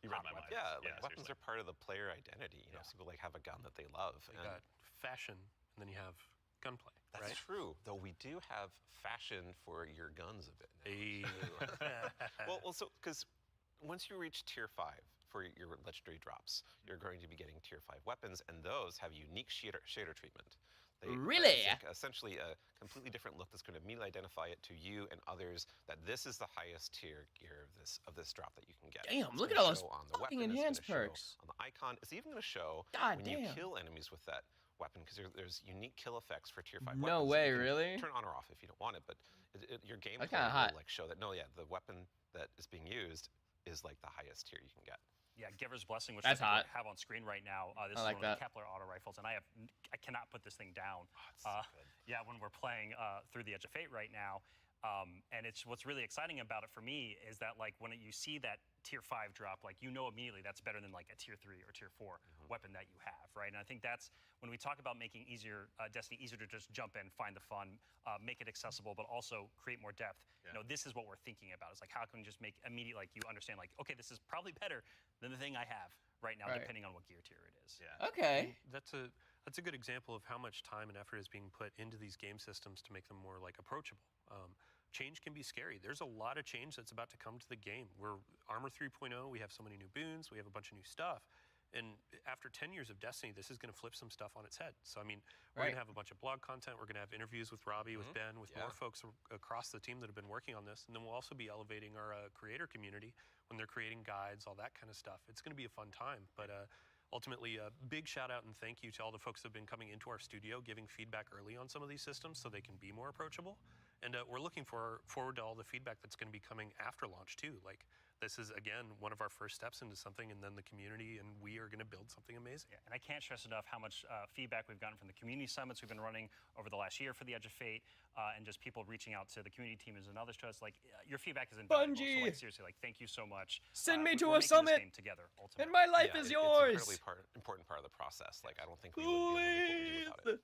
You read my mind. Yeah, like weapons seriously. are part of the player identity. You know, some people like have a gun that they love. You got fashion, and then you have gunplay. That's right? true. Though we do have fashion for your guns a bit now. well, so because once you reach tier 5 for your legendary drops, you're going to be getting tier 5 weapons, and those have unique shader treatment. Really? It's like essentially a completely different look that's going to immediately identify it to you and others that this is the highest tier gear of this drop that you can get. Damn, It's look gonna at all those show on the fucking weapon, it's enhanced gonna show perks. on the icon. It's even going to show God when you damn. kill enemies with that weapon, because there's unique kill effects for tier 5 No weapons. that way, you can really? Turn on or off if you don't want it, but your gameplay kinda hot. will like show that the weapon that is being used is like the highest tier you can get. Yeah, Giver's Blessing, which That's I hot. have on screen right now. This I is like one of that. the Kepler auto rifles, and I cannot put this thing down. Oh, so good. Yeah, when we're playing through the Edge of Fate right now, and it's what's really exciting about it for me is that like when you see that tier 5 drop, like you know immediately that's better than like a tier 3 or tier 4 weapon that you have, right? And I think that's when we talk about making Destiny easier to just jump in, find the fun, make it accessible, but also create more depth. You know, this is what we're thinking about. It's like how can we just make immediate, like you understand, like okay, this is probably better than the thing I have right now, Right. depending on what gear tier it is. Yeah. Okay. That's a good example of how much time and effort is being put into these game systems to make them more like approachable. Change can be scary. There's a lot of change that's about to come to the game. We're Armor 3.0, we have so many new boons, we have a bunch of new stuff. And after 10 years of Destiny, this is going to flip some stuff on its head. So, I mean, we're going to have a bunch of blog content. We're going to have interviews with Robbie, with Ben, with more folks across the team that have been working on this. And then we'll also be elevating our creator community when they're creating guides, all that kind of stuff. It's going to be a fun time. But ultimately, a big shout out and thank you to all the folks that have been coming into our studio, giving feedback early on some of these systems so they can be more approachable. And we're looking forward to all the feedback that's going to be coming after launch too. Like this is again one of our first steps into something, and then the community and we are going to build something amazing. Yeah, and I can't stress enough how much feedback we've gotten from the community summits we've been running over the last year for the Edge of Fate, and just people reaching out to the community teams and others to us. Like your feedback is invaluable. Bungie! So like seriously, like thank you so much. Send me We're to a making this summit, game together. Ultimately. and my life is yours. It's an incredibly important part of the process. Like I don't think we would be able to make what we do without it.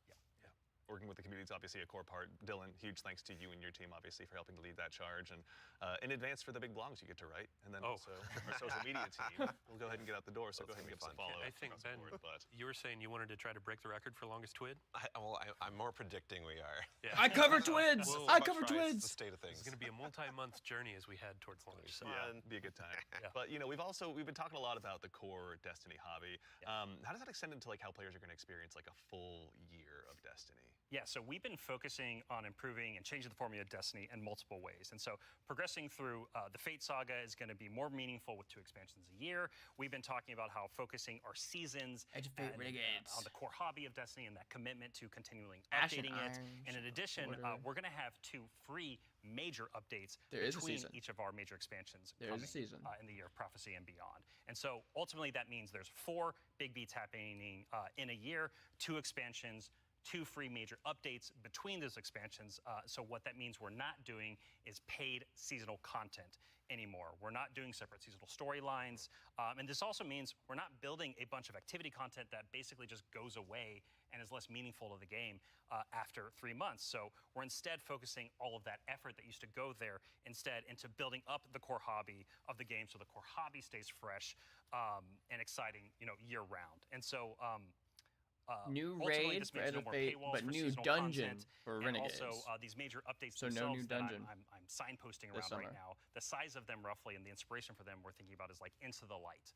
Working with the community is obviously a core part. Dylan, huge thanks to you and your team, obviously, for helping to lead that charge. And in advance for the big blogs you get to write. And then also our social media team. We'll go ahead and get out the door, so go ahead and give us a follow. I think, Ben, you were saying you wanted to try to break the record for longest twid? I'm more predicting we are. Yeah. I cover twids. I cover It's twids. the state of things. It's going to be a multi-month journey as we head towards launch. So. Yeah, be a good time. But you know, we've been talking a lot about the core Destiny hobby. How does that extend into like how players are going to experience like a full year of Destiny? Yeah, so we've been focusing on improving and changing the formula of Destiny in multiple ways. And so progressing through the Fate Saga is going to be more meaningful with 2 expansions a year. We've been talking about how focusing our seasons Edge of Fate and, Renegades. on the core hobby of Destiny and that commitment to continually Ashen updating it. Iron, And in addition, Order. we're going to have 2 free major updates There is a between season. each of our major expansions There is a coming, season. in the Year of Prophecy and beyond. And so ultimately that means there's 4 big beats happening in a year, 2 expansions, 2 free major updates between those expansions. So what that means we're not doing is paid seasonal content anymore. We're not doing separate seasonal storylines. And this also means we're not building a bunch of activity content that basically just goes away and is less meaningful to the game after 3 months. So we're instead focusing all of that effort that used to go there instead into building up the core hobby of the game so the core hobby stays fresh and exciting, year round. And so New ultimately, raid this for means Edge no of more Fate, paywalls but for new seasonal dungeon content, for and Renegades. also these major updates So no themselves new that dungeon I'm signposting this around right summer. now. The size of them roughly and the inspiration for them we're thinking about is like Into the Light.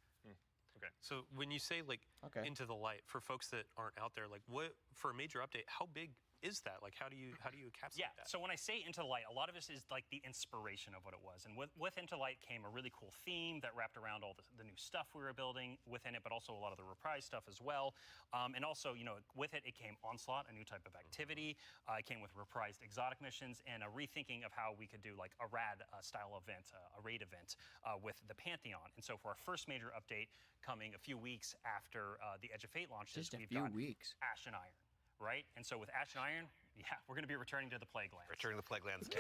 Okay. So when you say like into the light, for folks that aren't out there, like what for a major update, how big is that? Like how do you encapsulate that? So when I say Into the Light, a lot of this is like the inspiration of what it was. And with Into the Light came a really cool theme that wrapped around all the new stuff we were building within it, but also a lot of the reprise stuff as well. And also, with it came Onslaught, a new type of activity. It came with reprised exotic missions and a rethinking of how we could do like a rad style event, a raid event with the Pantheon. And so for our first major update coming a few weeks after the Edge of Fate launches, Just a we've few got weeks. Ashen Iron. Right? And so with Ashen Iron, Yeah, we're going to be returning to the Plaguelands. Returning to the Plaguelands. No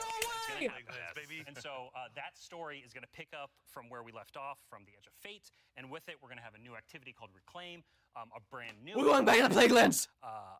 way! Plaguelands, baby. And so that story is going to pick up from where we left off, from the Edge of Fate, and with it, we're going to have a new activity called Reclaim, a brand new. We're going back to the Plaguelands.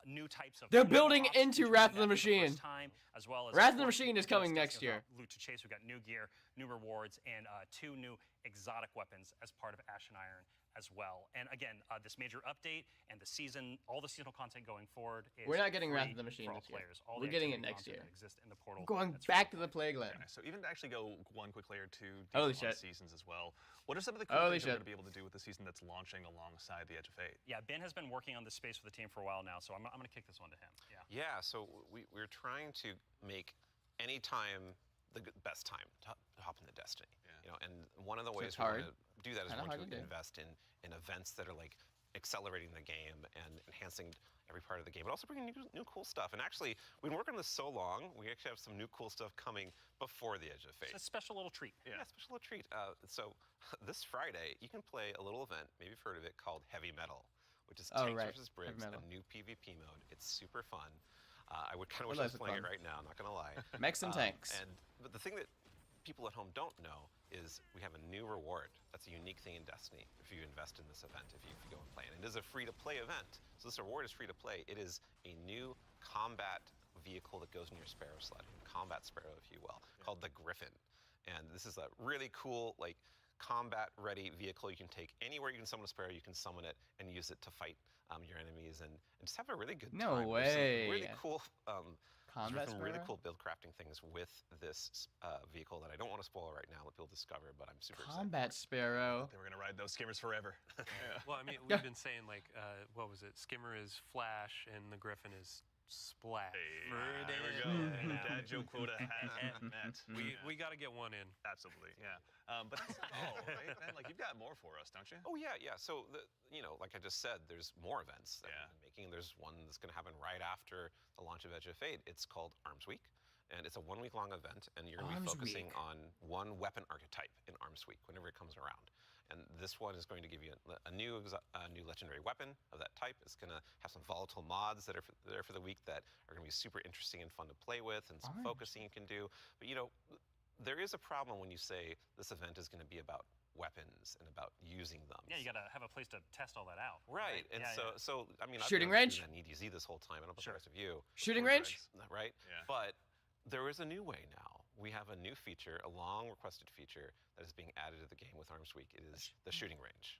New types of. They're building props, into introducing Wrath of that the for first Machine. Time, as well as Wrath of the of course, Machine is those coming things next of, year. Loot to chase. We've got new gear, new rewards, and 2 new exotic weapons as part of Ashen Iron as well. And again, this major update and the season, all the seasonal content going forward is We're not getting Wrath free of the Machine for all this year. players. All We're the getting it activity next content year. that exists in the portal. Going that's back free. to the Plagueland. Okay, so even to actually go one quick layer to Holy D1 shit. seasons as well. What are some of the cool Holy things you're shit. going to be able to do with the season that's launching alongside the Edge of Fate? Yeah, Ben has been working on this space for the team for a while now, so I'm going to kick this one to him. Yeah. Yeah, so we're trying to make any time the best time to hop into Destiny. Yeah. You know, and one of the So ways it's we hard. want to do that is Kinda we want hard to to do. invest in events that are like accelerating the game and enhancing every part of the game, but also bringing new cool stuff. And actually, we've been working on this so long, we actually have some new cool stuff coming before the Edge of Fate. It's a special little treat. Yeah, special little treat. So this Friday, you can play a little event, maybe you've heard of it, called Heavy Metal, which is Oh, Tanks right. versus Heavy Briggs, a Metal. new PvP mode. It's super fun. I would kind of Well, wish I was that's playing fun. it right now, not gonna lie. Mechs and tanks. But the thing that people at home don't know is we have a new reward. That's a unique thing in Destiny if you invest in this event, if you go and play it. And it is a free-to-play event. So this reward is free to play. It is a new combat vehicle that goes in your Sparrow sled, combat Sparrow, if you will, called the Griffin. And this is a really cool, like, combat-ready vehicle you can take anywhere you can summon a Sparrow. You can summon it and use it to fight your enemies and just have a really good No time. There's some way. really cool. Combat There's some really Sparrow? cool build crafting things with this vehicle that I don't want to spoil right now. Let people discover, but I'm super excited. Combat Sparrow. They were going to ride those skimmers forever. Yeah. Well, I mean, we've been saying like, what was it? Skimmer is Flash, and the Griffin is Splash. Hey, Ferdinand. there we go. Yeah. Dad joke quota has been met. We got to get one in. Absolutely, yeah. But that's not all, right? Man, like you've got more for us, don't you? Oh yeah. So like I just said, there's more events that Yeah. we've been making. There's one that's going to happen right after the launch of Edge of Fate. It's called Arms Week, and it's a 1-week-long event. And you're going to be Arms focusing Week. on one weapon archetype in Arms Week whenever it comes around. And this one is going to give you a new legendary weapon of that type. It's going to have some volatile mods that are there for the week that are going to be super interesting and fun to play with, and some Alright. focusing you can do. But there is a problem when you say this event is going to be about weapons and about using them. Yeah, you got to have a place to test all that out. Right, and Yeah, so I mean, Shooting I've been range? on EDZ this whole time. I don't know about Sure. the rest of you. Shooting Or range? Dregs, right? Yeah. But there is a new way now. We have a new feature, a long requested feature that is being added to the game with Arms Week. It is the shooting range.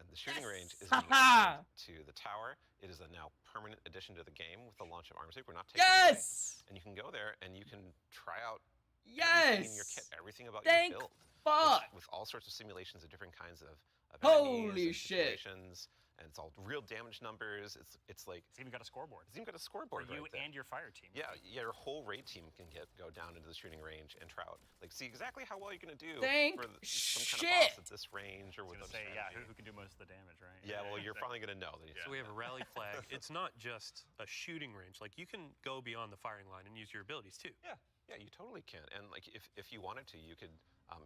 And the shooting range is being added to the tower. It is a now permanent addition to the game with the launch of Arms Week. We're not taking it away. Yes! And you can go there and you can try out Yes! everything in your kit, everything about Thank your build. fuck! With all sorts of simulations of different kinds of Holy enemies and shit. situations, and it's all real damage numbers. It's like It's even got a scoreboard it's even got a for scoreboard you right there. and your fire team. Yeah, your whole raid team can go down into the shooting range and try out, like, see exactly how well you're gonna do Thank for some kind of shit. boss at this range or I was with gonna this say, yeah, strategy. who can do most of the damage, right? Yeah, well, you're finally gonna know. That So we have a rally flag. It's not just a shooting range. Like you can go beyond the firing line and use your abilities too. Yeah, you totally can. And like, if you wanted to, you could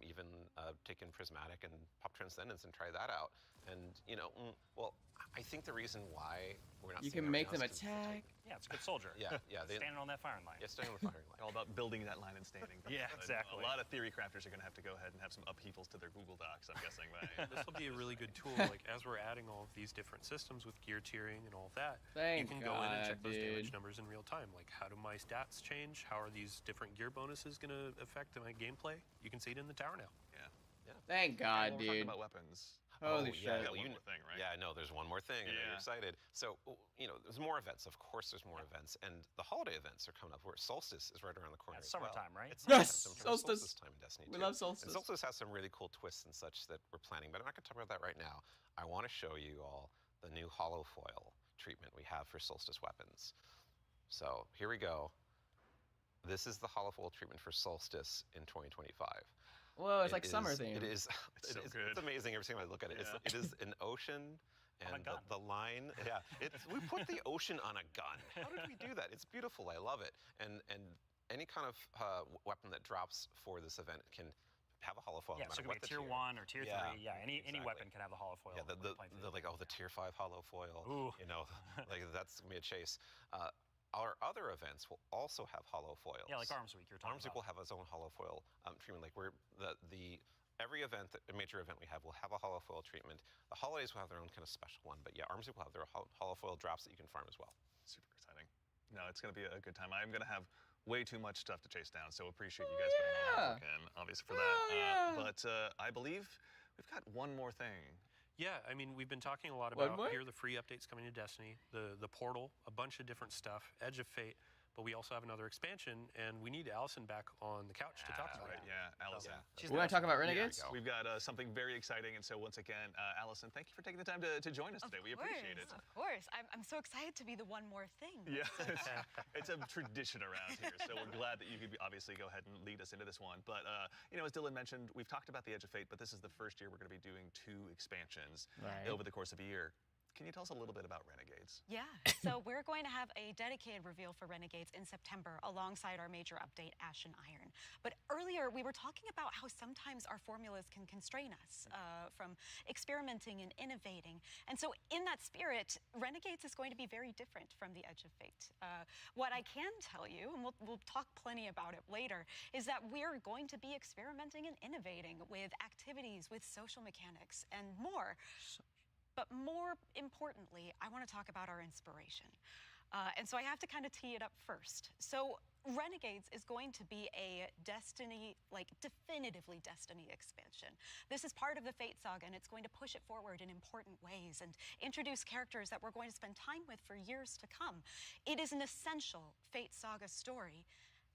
even take in Prismatic and pop Transcendence and try that out. And well, I think the reason why we're not You seeing can make everything them else is it's attack. Yeah, it's a good soldier. Yeah. They, Standing on that firing line. yeah, staying on the firing line. All about building that line and standing. Yeah, But exactly. A lot of theory crafters are going to have to go ahead and have some upheavals to their Google Docs, I'm guessing. This will be a really good tool. Like as we're adding all of these different systems with gear tiering and all of that, you Thank can go in and God, check those damage dude. numbers in real time. Like how do my stats change? How are these different gear bonuses going to affect my gameplay? You can see it in the tower now. Thank Well, God, we're talking dude. about weapons. Holy yeah, shit. well, One you more thing, right? Yeah, I know. There's one more thing. I know Yeah. you're excited. So, there's more events. Of course, there's more events, and the holiday events are coming up. Where Solstice is right around the corner. Yeah, it's as well. summertime, right? It's Yes, summertime, so Solstice. time in Destiny. We too. love Solstice. And Solstice has some really cool twists and such that we're planning, but I'm not going to talk about that right now. I want to show you all the new hollow foil treatment we have for Solstice weapons. So here we go. This is the hollow foil treatment for Solstice in 2025. Whoa, it's It like summer is- theme. It is. It's so It's good. amazing every time I look at it. Yeah. It is an ocean, On a and gun. the line. Yeah, we put the ocean on a gun. How did we do that? It's beautiful. I love it. And any kind of weapon that drops for this event can have a hollow foil. Yeah, no so it matter could be what a tier the 1 or tier 3. Yeah, Yeah, any exactly. weapon can have the hollow foil. Yeah, when we're playing through the like the tier 5 hollow foil. Ooh. Like that's gonna be a chase. our other events will also have holofoils. Yeah, like Arms Week you're talking Arms Week about. will have its own holofoil treatment. Like every event, a major event we have will have a holofoil treatment. The holidays will have their own kind of special one, but yeah, Arms Week will have their holofoil drops that you can farm as well. Super exciting. No, it's going to be a good time. I'm going to have way too much stuff to chase down, so appreciate you guys putting all the work in, obviously, for that. But I believe we've got one more thing. Yeah, I mean, we've been talking a lot One about more? here are the free updates coming to Destiny, the portal, a bunch of different stuff, Edge of Fate, but we also have another expansion, and we need Allison back on the couch to talk about Right, it. yeah, Allison. We're going to talk about Renegades? We've got something very exciting, and so once again, Allison, thank you for taking the time to join us today. We appreciate it. Of course. I'm so excited to be the one more thing. Yeah, it's a tradition around here, so we're glad that you could obviously go ahead and lead us into this one. But, you know, as Dylan mentioned, we've talked about the Edge of Fate, but this is the first year we're going to be doing 2 expansions over the course of a year. Can you tell us a little bit about Renegades? Yeah, so we're going to have a dedicated reveal for Renegades in September alongside our major update, Ashen Iron. But earlier, we were talking about how sometimes our formulas can constrain us from experimenting and innovating. And so in that spirit, Renegades is going to be very different from the Edge of Fate. What I can tell you, and we'll talk plenty about it later, is that we're going to be experimenting and innovating with activities, with social mechanics, and more. But more importantly, I want to talk about our inspiration. And so I have to kind of tee it up first. So Renegades is going to be a Destiny, like definitively Destiny expansion. This is part of the Fate Saga, and it's going to push it forward in important ways and introduce characters that we're going to spend time with for years to come. It is an essential Fate Saga story,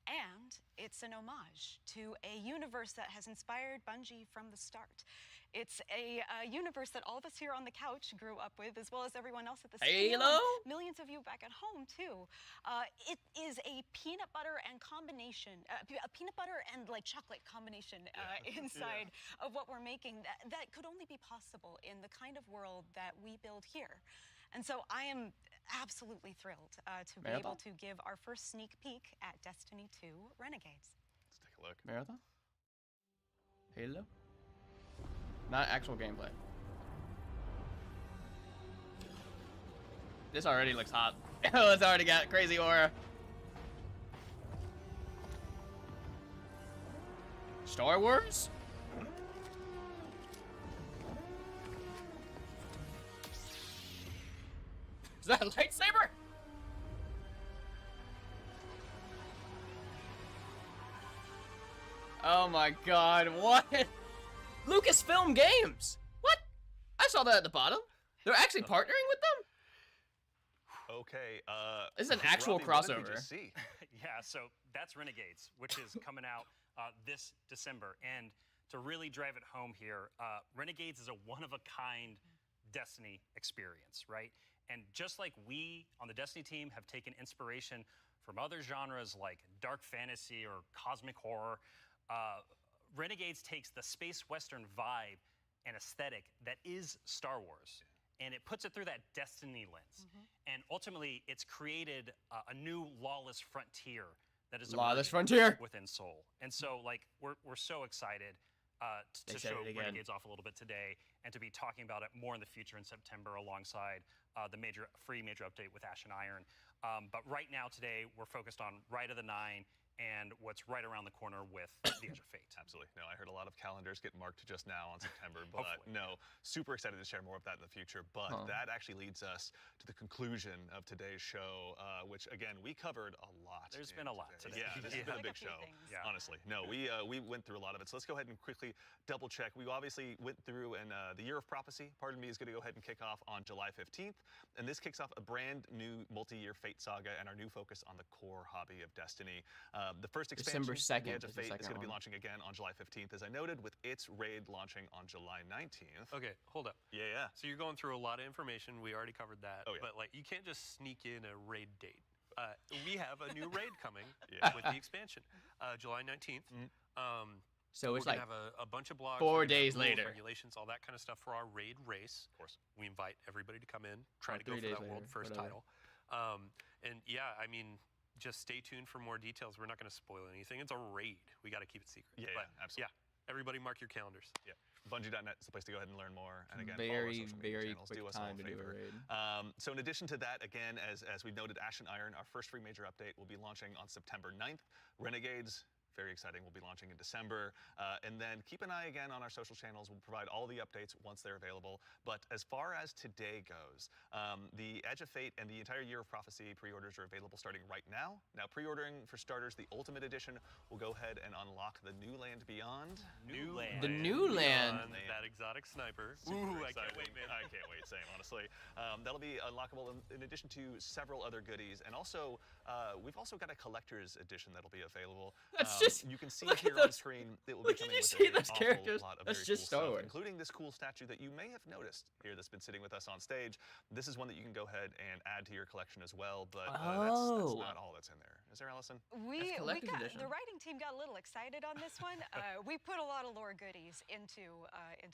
and it's an homage to a universe that has inspired Bungie from the start. It's a universe that all of us here on the couch grew up with, as well as everyone else at the studio. Halo? Millions of you back at home, too. It is a peanut butter and combination, a peanut butter and like chocolate combination inside of what we're making that could only be possible in the kind of world that we build here. And so I am absolutely thrilled to be able to give our first sneak peek at Destiny 2 Renegades. Let's take a look. Marathon? Halo? Not actual gameplay. This already looks hot. Oh, it's already got crazy aura. Star Wars? Is that a lightsaber? Oh my god, what? Lucasfilm Games! What? I saw that at the bottom. They're actually partnering with them? Okay, This is an actual Robbie, what did we crossover. just see? Yeah, so that's Renegades, which is coming out this December. And to really drive it home here, Renegades is a one-of-a-kind Destiny experience, right? And just like we on the Destiny team have taken inspiration from other genres like dark fantasy or cosmic horror, Renegades takes the space western vibe and aesthetic that is Star Wars, and it puts it through that Destiny lens. And ultimately, it's created a new lawless frontier that is Lawless emerging frontier. within Seoul. And so, like, we're so excited They to said show it again. Renegades off a little bit today, and to be talking about it more in the future in September alongside the free major update with Ashen Iron. But right now, today, we're focused on Rite of the Nine and what's right around the corner with the Edge of Fate. Absolutely. No, I heard a lot of calendars get marked just now on September, but Hopefully. no, super excited to share more of that in the future. But that actually leads us to the conclusion of today's show, which again, we covered a lot. There's been a lot today. Yeah, this has been a big Like a few show, things. Yeah. honestly. No, we went through a lot of it. So let's go ahead and quickly double check. We obviously went through, and the Year of Prophecy, pardon me, is going to go ahead and kick off on July 15th. And this kicks off a brand new multi-year Fate saga and our new focus on the core hobby of Destiny. The first expansion, December 2nd The Edge of is the Fate, is second going to be one. launching again on July 15th, as I noted, with its raid launching on July 19th. Okay, hold up. Yeah. So you're going through a lot of information. We already covered that. Oh, yeah. But like, you can't just sneak in a raid date. We have a new raid coming Yeah. with the expansion, July 19th. So it's We're like gonna have a bunch of blogs, 4 we're gonna have days rules, later. regulations, all that kind of stuff for our raid race. Of course. We invite everybody to come in, try Or to go 3 for days that world later, first whatever. title. And yeah, I mean, just stay tuned for more details. We're not going to spoil anything. It's a raid. We got to keep it secret. Yeah, but absolutely. yeah, Everybody mark your calendars. Yeah. Bungie.net is the place to go ahead and learn more. And again, follow our Very, social media very channels. quick Do us all time a to do a favor. raid. So in addition to that, again, as we've noted, Ash and Iron, our first free major update, will be launching on September 9th. Renegades, very exciting, will be launching in December. And then keep an eye again on our social channels. We'll provide all the updates once they're available. But as far as today goes, the Edge of Fate and the entire Year of Prophecy pre-orders are available starting right now. Now, pre-ordering for starters, the Ultimate Edition will go ahead and unlock the New Land Beyond. New Land. The New Land. Beyond that exotic sniper. Super Ooh, I can't excited. wait, man. I can't wait, same, honestly. That'll be unlockable in addition to several other goodies. And also, we've also got a collector's edition that'll be available. That's just- You can see look here at on those- screen, it will be look, did coming you with see an those awful characters? lot of That's very just cool Star stuff, Wars. including this cool statue that you may have noticed here that's been sitting with us on stage. This is one that you can go ahead and add to your collection as well, but that's not all that's in there. Is there, Allison? The writing team got a little excited on this one. We put a lot of lore goodies into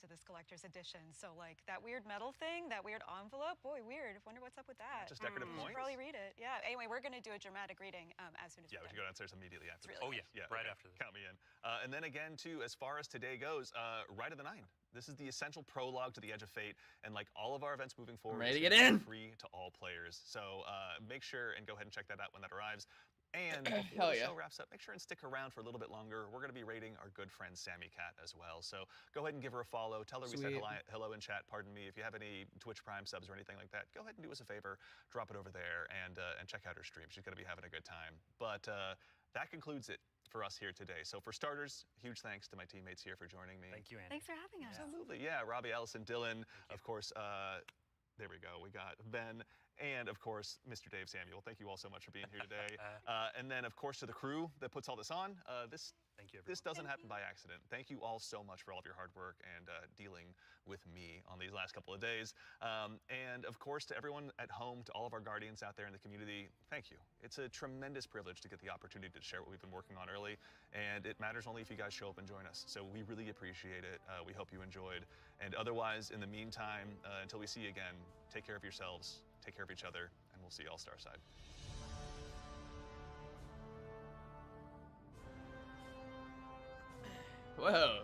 this collector's edition. So like that weird metal thing, that weird envelope, boy, weird. Wonder what's up with that. Just decorative You should points? probably read it. Yeah. Anyway, we're gonna do a dramatic reading as soon as Yeah, we should go downstairs immediately after. It's this. really Oh, yeah, right okay. after this. Count me in. And then again, too, as far as today goes, Rite of the Nine. This is the essential prologue to the Edge of Fate, and like all of our events moving forward, ready to it's get gonna be in. free to all players. So make sure and go ahead and check that out when that arrives. And before Hell the yeah. show wraps up, make sure and stick around for a little bit longer. We're going to be rating our good friend Sammy Cat as well. So go ahead and give her a follow. Tell her we said Sweet. hello in chat. Pardon me. If you have any Twitch Prime subs or anything like that, go ahead and do us a favor. Drop it over there and check out her stream. She's going to be having a good time. But that concludes it for us here today. So for starters, huge thanks to my teammates here for joining me. Thank you, Andy. Thanks for having us. Absolutely, yeah. Robbie, Allison, Dylan, of course. There we go. We got Ben, and of course, Mr. Dave Samuel. Thank you all so much for being here today. And then, of course, to the crew that puts all this on. Thank you, everyone. This doesn't happen by accident. Thank you all so much for all of your hard work and dealing with me on these last couple of days. And of course, to everyone at home, to all of our guardians out there in the community, thank you. It's a tremendous privilege to get the opportunity to share what we've been working on early, and it matters only if you guys show up and join us. So we really appreciate it. We hope you enjoyed. And otherwise, in the meantime, until we see you again, take care of yourselves, take care of each other, and we'll see you all Starside. Whoa.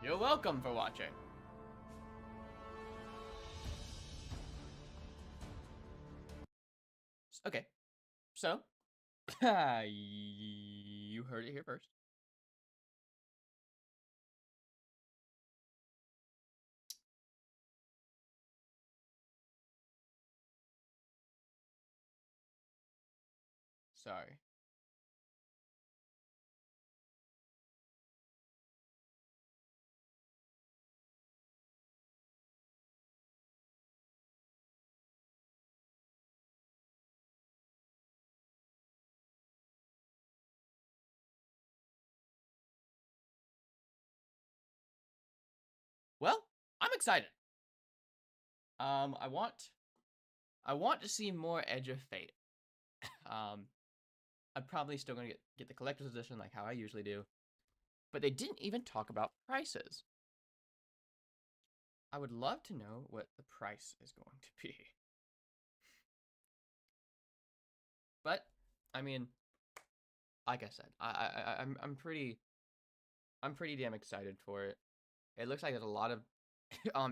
You're welcome for watching. Okay, so you heard it here first. Sorry. Well, I'm excited. I want to see more Edge of Fate. I'm probably still gonna get the collector's edition like how I usually do, but they didn't even talk about prices. I would love to know what the price is going to be. But I mean, like I said, I'm pretty damn excited for it. It looks like there's a lot of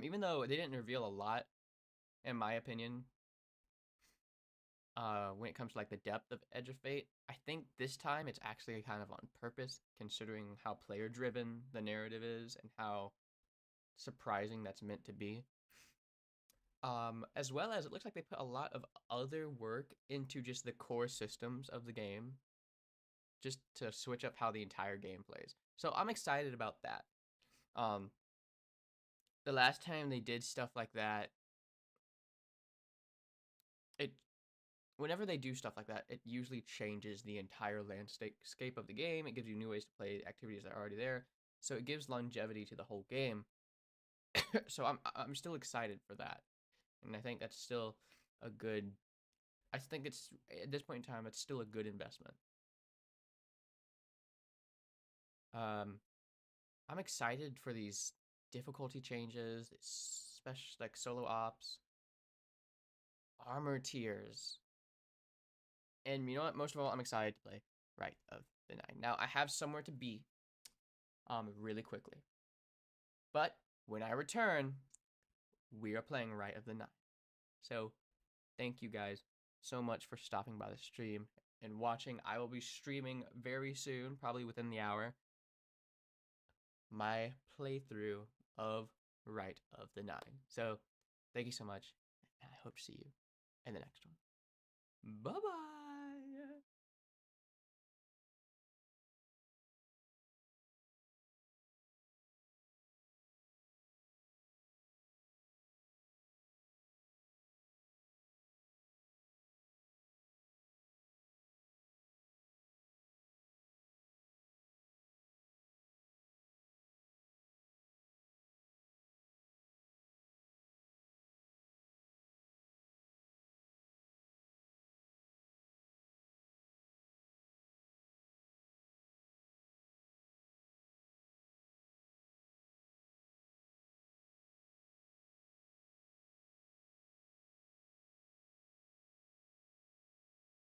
even though they didn't reveal a lot, in my opinion, when it comes to like the depth of Edge of Fate, I think this time it's actually kind of on purpose, considering how player driven the narrative is and how surprising that's meant to be. As well as it looks like they put a lot of other work into just the core systems of the game, just to switch up how the entire game plays. So I'm excited about that. The last time they did stuff like that, whenever they do stuff like that, it usually changes the entire landscape of the game. It gives you new ways to play activities that are already there, so it gives longevity to the whole game. So I'm still excited for that, and I think that's still a good. I think it's at this point in time, it's still a good investment. I'm excited for these difficulty changes, special like solo ops, armor tiers. And you know what? Most of all, I'm excited to play Rite of the Nine. Now, I have somewhere to be really quickly. But when I return, we are playing Rite of the Nine. So, thank you guys so much for stopping by the stream and watching. I will be streaming very soon, probably within the hour, my playthrough of Rite of the Nine. So, thank you so much, and I hope to see you in the next one. Bye-bye!